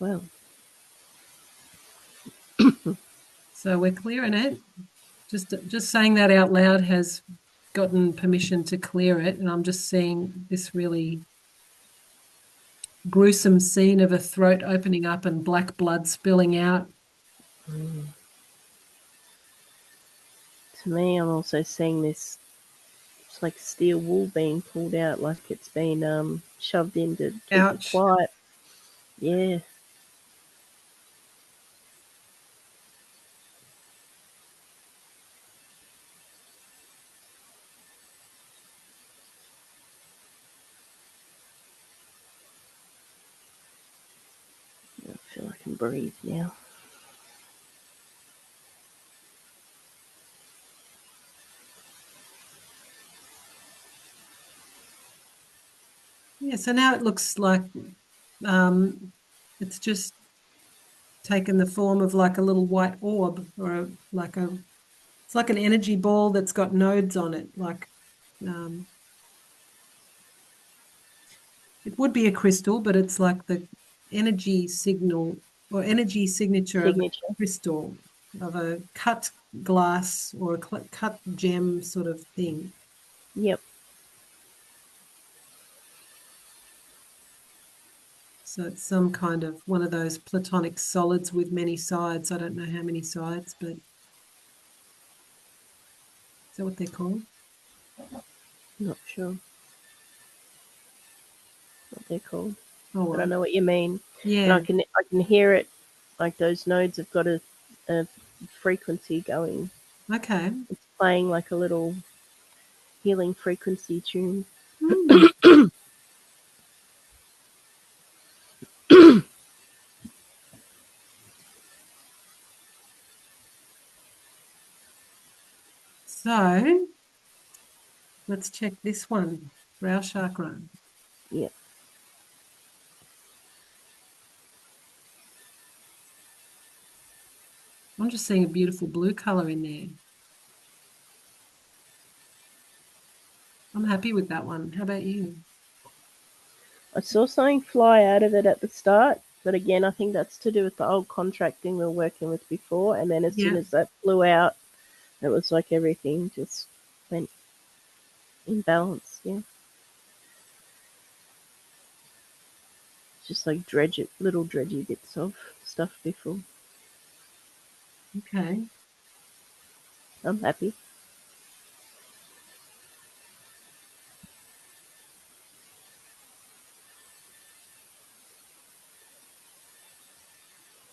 Well, So we're clearing it. Just saying that out loud has gotten permission to clear it, and I'm just seeing this really gruesome scene of a throat opening up and black blood spilling out. to me, I'm also seeing this. It's like steel wool being pulled out, like it's been shoved in to keep it Ouch. quiet. Yeah. I feel I can breathe now. Yeah, so now it looks like it's just taken the form of like a little white orb it's like an energy ball that's got nodes on it. Like um, it would be a crystal, but it's like the energy signal or energy signature of a Signature. crystal, of a cut glass or a cut gem sort of thing. Yep. So it's some kind of one of those platonic solids with many sides. I don't know how many sides, but is that what they're called? Not sure. what they're called. Oh, But I well. know what you mean. And Yeah. I can hear it, like those nodes have got a frequency going. Okay. It's playing like a little healing frequency tune. Hmm. So let's check this one, brow chakra. Yeah. I'm just seeing a beautiful blue color in there. I'm happy with that one. How about you? I saw something fly out of it at the start, but again, I think that's to do with the old contracting we were working with before. And then as soon Yeah. as that flew out, it was like everything just went in balance. Yeah. Just like little dredgy bits of stuff before. Okay. I'm happy.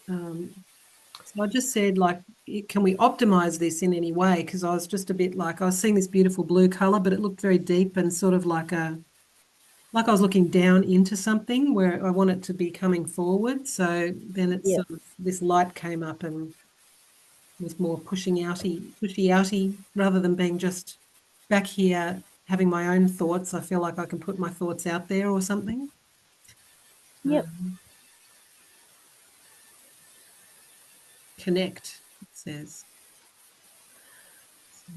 So I just said, like, can we optimize this in any way? Because I was just a bit like, I was seeing this beautiful blue color, but it looked very deep and sort of like I was looking down into something where I want it to be coming forward. So then it's Yeah. sort of this light came up and was more pushy outy, rather than being just back here having my own thoughts. I feel like I can put my thoughts out there or something. Yep. Connect, it says. So,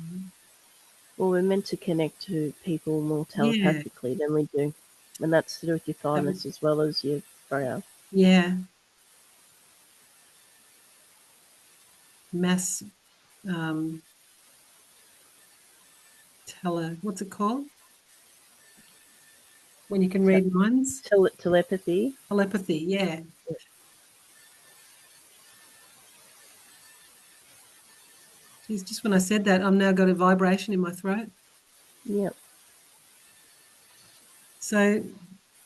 Well, we're meant to connect to people more yeah, telepathically than we do. And that's to do with your have thymus as well as your brow. yeah, mass um what's it called? When you can read minds? Telepathy. Telepathy, yeah. Geez, just when I said that, I've now got a vibration in my throat. Yep. So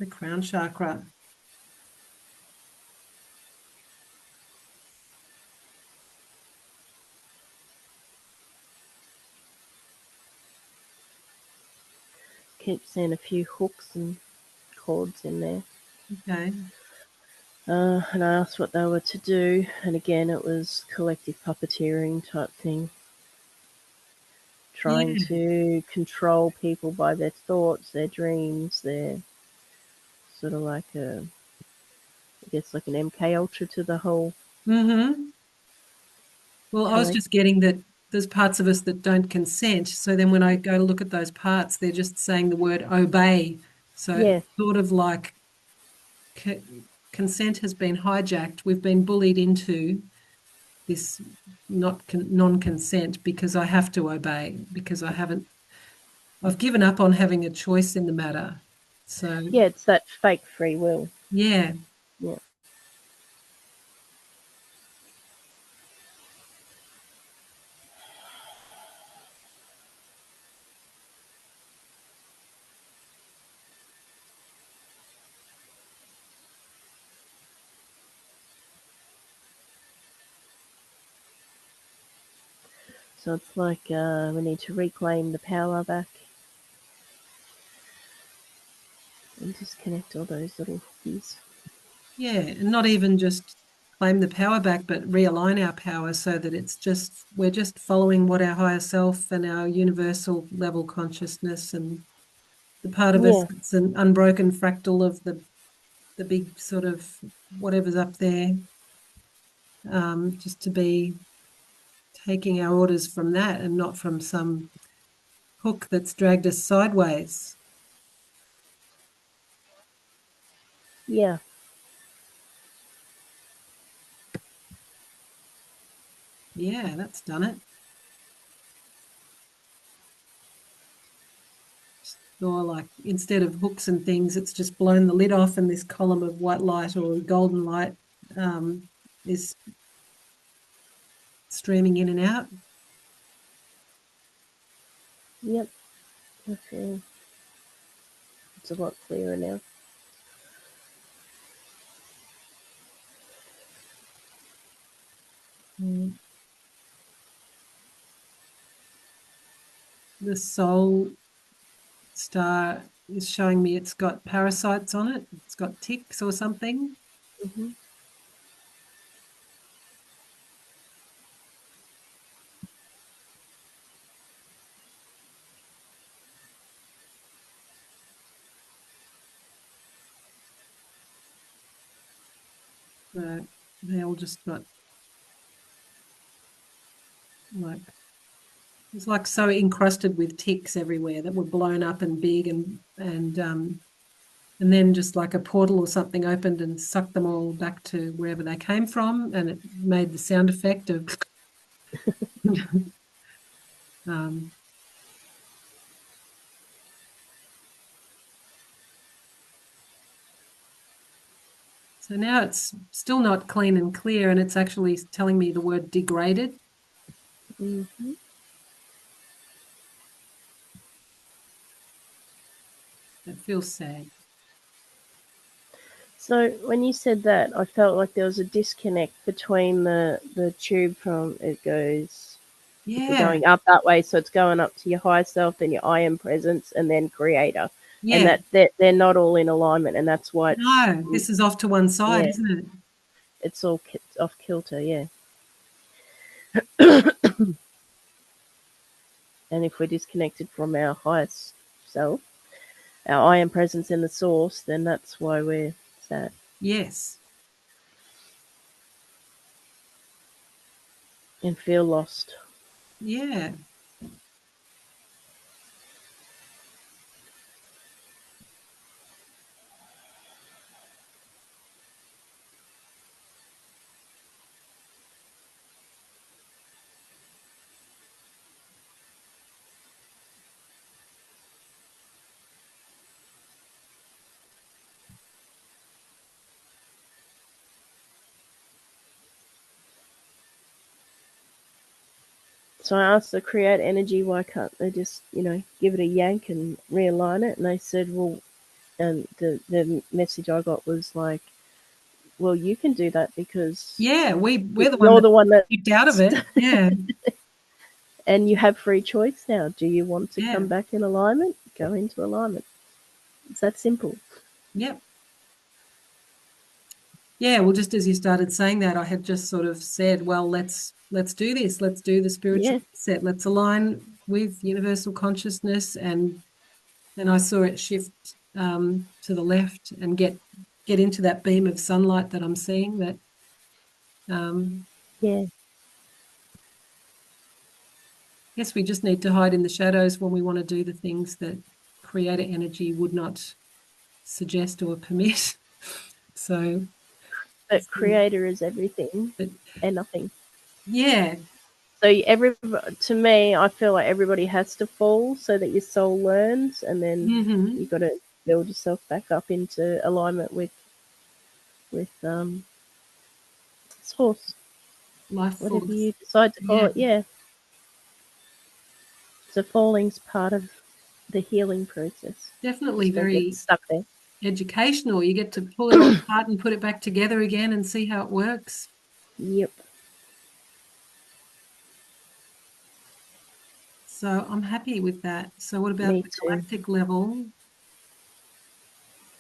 the crown chakra. Keep seeing a few hooks and cords in there. Okay. And I asked what they were to do, and again, it was collective puppeteering type thing, trying Yeah. to control people by their thoughts, their dreams, their sort of like I guess like an MK Ultra to the whole Mm-hmm. Well, I was collect. just getting that there's parts of us that don't consent. So then when I go to look at those parts, they're just saying the word obey. So Yeah, it's sort of like co consent has been hijacked. We've been bullied into this not non-consent because I have to obey, because I've given up on having a choice in the matter. So yeah, it's that fake free will. yeah, Yeah. So it's like we need to reclaim the power back and disconnect all those little hookies. yeah, and not even just claim the power back, but realign our power so that we're just following what our higher self and our universal level consciousness and the part of us Yeah, that's an unbroken fractal of the big sort of whatever's up there, just to be taking our orders from that and not from some hook that's dragged us sideways. yeah, Yeah, that's done it. Or like instead of hooks and things, it's just blown the lid off, and this column of white light or golden light is streaming in and out. yep. Okay, it's a lot clearer now. Mm. The soul star is showing me it's got parasites on it. It's got ticks or something. Hmm. They all just got like, it's like so encrusted with ticks everywhere that were blown up and big, and then just like a portal or something opened and sucked them all back to wherever they came from, and it made the sound effect of um, so now it's still not clean and clear, and it's actually telling me the word degraded. Hmm. It feels sad. So when you said that, I felt like there was a disconnect between the tube from it goes, if we're Yeah, going up that way, so it's going up to your higher self, then your I am presence, and then creator, and yeah. that they're not all in alignment, and that's why it's, No, this is off to one side, yeah, isn't it? it's all off kilter, yeah. And if we're disconnected from our highest self, our I am presence in the source, then that's why we're sad Yes. and feel lost. Yeah. So I asked the create energy, why can't they just, give it a yank and realign it? And they said, well, and the message I got was like, well, you can do that because Yeah, we're the one you're that the one that, kicked out of it. Yeah. and you have free choice now. Do you want to Yeah. come back in alignment? Go into alignment. It's that simple. Yep. Yeah, well, just as you started saying that, I had just sort of said, well, let's do this. Let's do the spiritual Yeah, set. Let's align with universal consciousness, and then I saw it shift to the left and get into that beam of sunlight that I'm seeing. That um, yeah, yes, we just need to hide in the shadows when we want to do the things that creator energy would not suggest or permit. So, but creator is everything but and nothing. yeah, So to me, I feel like everybody has to fall so that your soul learns, and then you got to build yourself back up into alignment with source, life whatever force. you decide to call Yeah, it. Yeah. So falling's part of the healing process. definitely Just don't get very stuck there. educational. You get to pull it all apart and put it back together again and see how it works. Yep. So I'm happy with that. So what about Me the too. galactic level?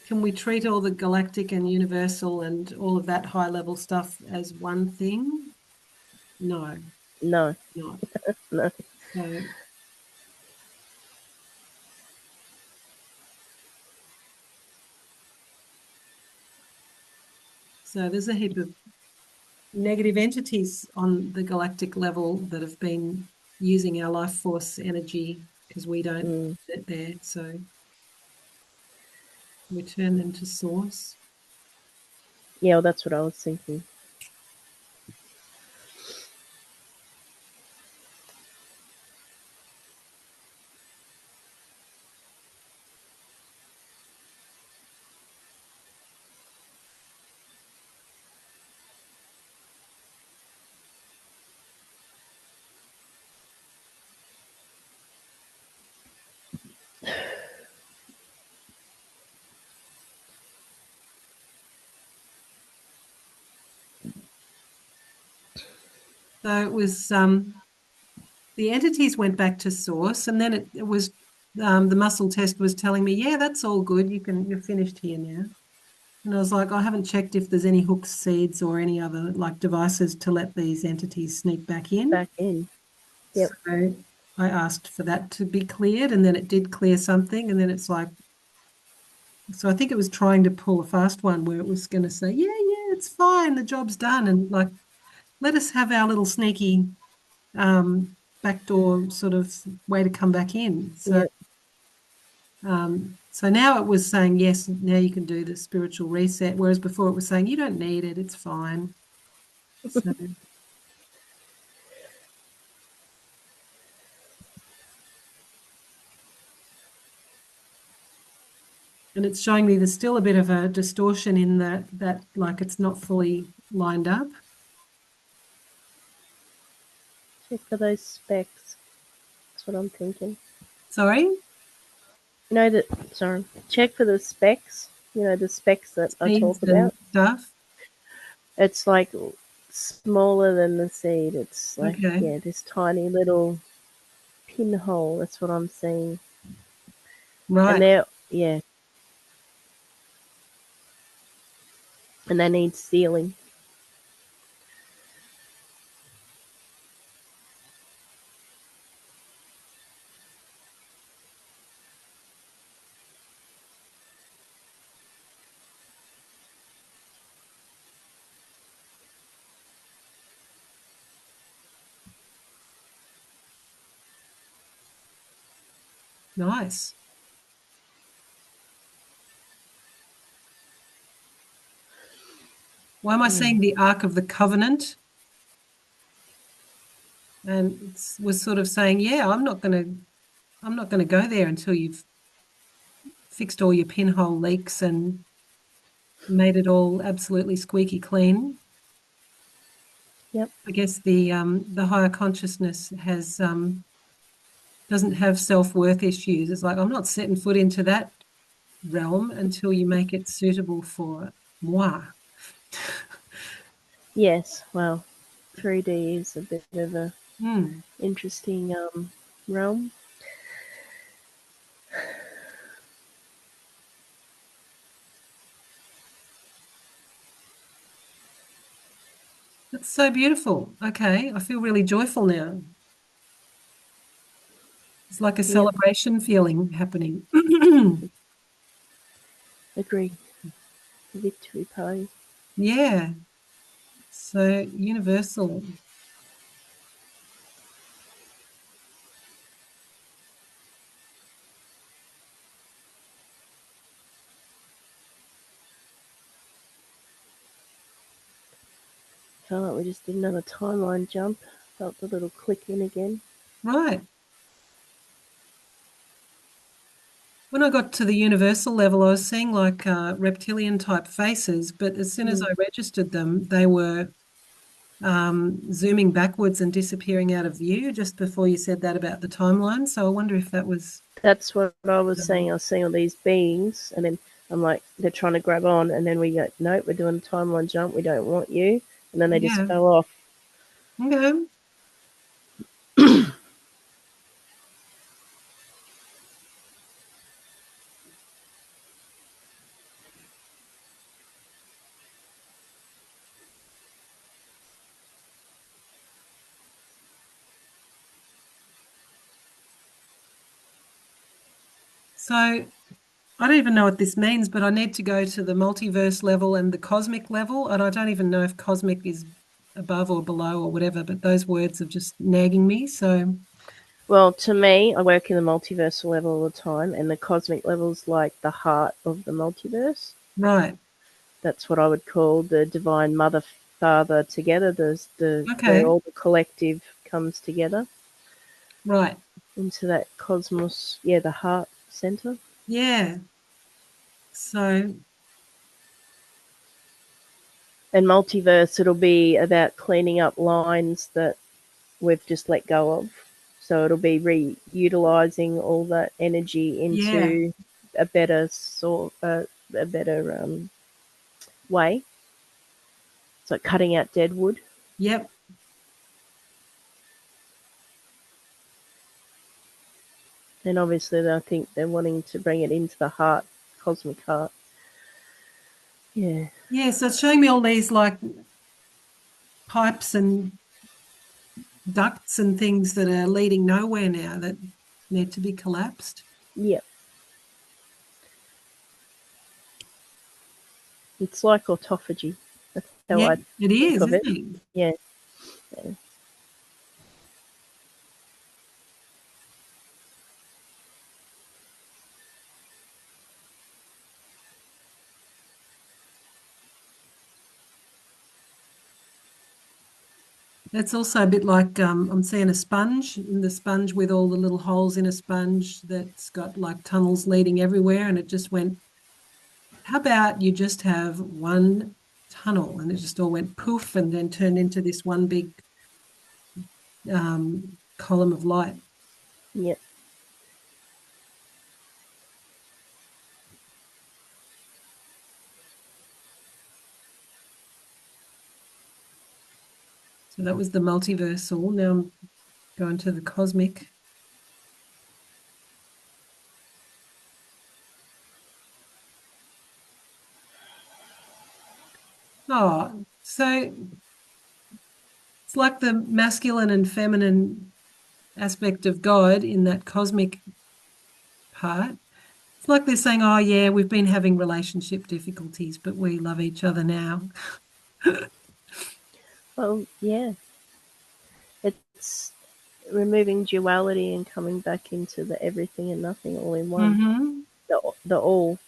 Can we treat all the galactic and universal and all of that high level stuff as one thing? No, No, not. no. So, so there's a heap of negative entities on the galactic level that have been using our life force energy because we don't Mm. put it there. So we turn them to source. Yeah, well, that's what I was thinking. So it was the entities went back to source, and then it was the muscle test was telling me, yeah, that's all good. You're finished here now. And I was like, I haven't checked if there's any hooks, seeds, or any other like devices to let these entities sneak back in. Back in. Yep. So I asked for that to be cleared, and then it did clear something, and then it's like, so I think it was trying to pull a fast one where it was going to say, yeah, it's fine, the job's done, and like, let us have our little sneaky backdoor sort of way to come back in. So, Yep. so now it was saying, yes, now you can do the spiritual reset, whereas before it was saying, you don't need it, it's fine. So, and it's showing me there's still a bit of a distortion in that like it's not fully lined up. Check for those specks. That's what I'm thinking. Sorry? You know that. Sorry. Check for the specks. You know the specks that I talk Seeds and about. stuff. It's like smaller than the seed. It's like Okay. this tiny little pinhole. That's what I'm seeing. And Right. and they need sealing. Nice. Why am I seeing the Ark of the Covenant? And it was sort of saying, yeah, I'm not going to go there until you've fixed all your pinhole leaks and made it all absolutely squeaky clean. Yep. I guess the higher consciousness has doesn't have self-worth issues. It's like, I'm not setting foot into that realm until you make it suitable for moi. Yes. Well, 3D is a bit of a Mm. interesting realm. That's so beautiful. Okay, I feel really joyful now. It's like a Yep. celebration feeling happening. Agree. Victory party. Yeah. So universal. Felt like we just did another timeline jump. Felt the little click in again. Right. When I got to the universal level, I was seeing like reptilian type faces, but as soon as I registered them, they were zooming backwards and disappearing out of view just before you said that about the timeline. So I wonder if that was. That's what I was saying. I was seeing all these beings, and then I'm like, they're trying to grab on, and then we go, nope, we're doing a timeline jump. We don't want you. And then they just Yeah. fell off. Okay. So I don't even know what this means, but I need to go to the multiverse level and the cosmic level. And I don't even know if cosmic is above or below or whatever, but those words are just nagging me. So, Well, to me, I work in the multiversal level all the time, and the cosmic level's like the heart of the multiverse. right. That's what I would call the divine mother father together. Okay. All the collective comes together Right. into that cosmos. Yeah, the heart center. Yeah. So, And multiverse, it'll be about cleaning up lines that we've just let go of. So it'll be reutilizing all that energy yeah. into a better a better way. So cutting out dead wood. Yep. And obviously, I think they're wanting to bring it into the heart, cosmic heart. Yeah. Yeah, so it's showing me all these like pipes and ducts and things that are leading nowhere now that need to be collapsed. Yeah. It's like autophagy. That's how Yeah, I it think is, of it. isn't it? Yeah. Yeah. That's also a bit like I'm seeing a sponge, and the sponge with all the little holes in a sponge that's got like tunnels leading everywhere, and it just went, how about you just have one tunnel? And it just all went poof and then turned into this one big column of light. Yeah. So that was the multiversal. Now I'm going to the cosmic. Oh, so it's like the masculine and feminine aspect of God in that cosmic part. It's like they're saying, oh, yeah, we've been having relationship difficulties, but we love each other now. Well, yeah. It's removing duality and coming back into the everything and nothing all in one. Mm-hmm. The all.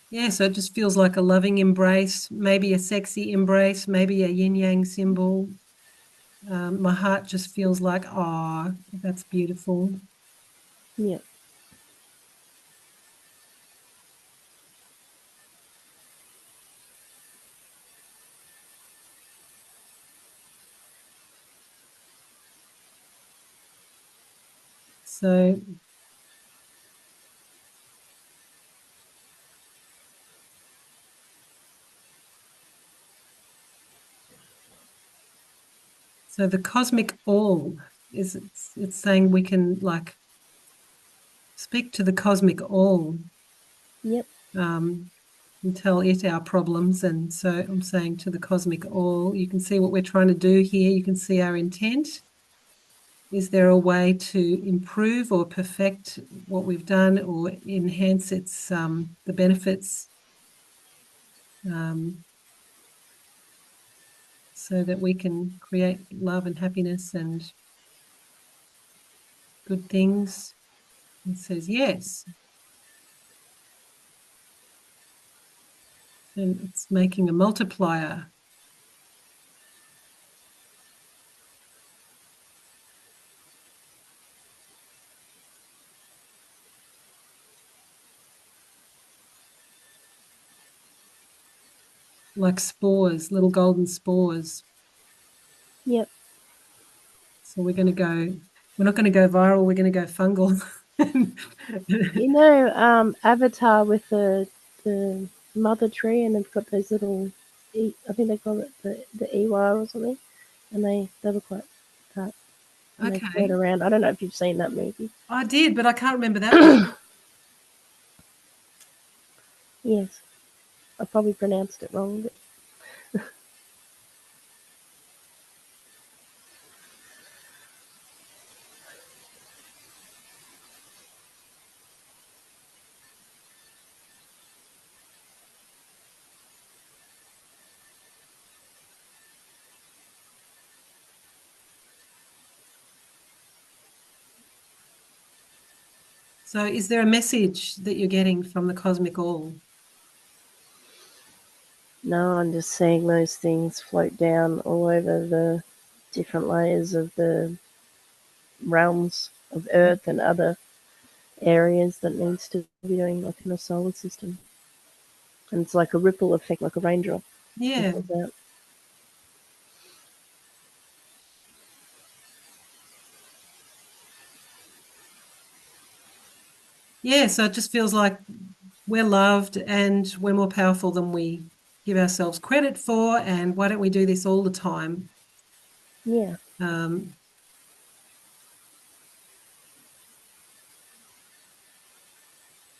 Yeah, so it just feels like a loving embrace, maybe a sexy embrace, maybe a yin yang symbol. My heart just feels like, oh, that's beautiful. Yeah. So the cosmic all is it's saying we can like speak to the cosmic all Yep. and tell it our problems. And so I'm saying to the cosmic all, you can see what we're trying to do here. You can see our intent. Is there a way to improve or perfect what we've done or enhance its the benefits so that we can create love and happiness and good things? It says yes. And it's making a multiplier. Like spores, little golden spores. Yep. So we're not going to go viral, we're going to go fungal. You know, Avatar with the mother tree, and they've got those little, I think they call it the Ewa or something, and they look like that, and they float Okay. around. I don't know if you've seen that movie. I did, but I can't remember that one. Yes, I probably pronounced it wrong, but So is there a message that you're getting from the cosmic all? no, I'm just seeing those things float down all over the different layers of the realms of Earth and other areas that needs to be doing, like in a solar system. And it's like a ripple effect, like a raindrop. It Yeah. goes out. Yeah, so it just feels like we're loved and we're more powerful than we give ourselves credit for. And why don't we do this all the time? Yeah,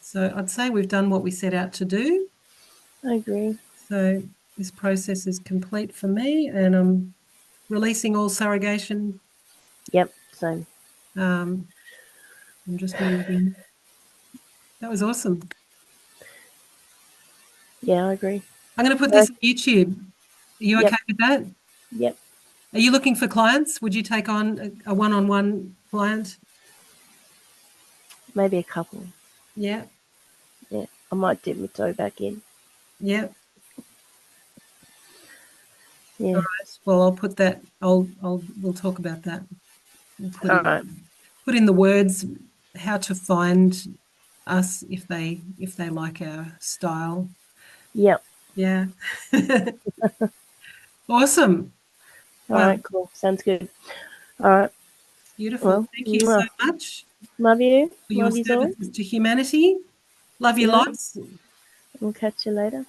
So I'd say we've done what we set out to do. I agree. So this process is complete for me, and I'm releasing all surrogation. Yep, same. I'm just moving. That was awesome. Yeah, I agree. I'm going to put this on YouTube. Are you Yep, okay with that? yep. Are you looking for clients? Would you take on a one-on-one client? Maybe a couple. Yeah, Yeah, I might dip my toe back in. yeah. All Yeah. right. Well, I'll put that. We'll talk about that. We'll All right. put in the words how to find us if they like our style. Yep. Yeah. Awesome. All Well, right. Cool. Sounds good. All right. beautiful. Well, Thank you so much love you. for your Love you always. services to humanity. Love you Yeah. lots. We'll catch you later.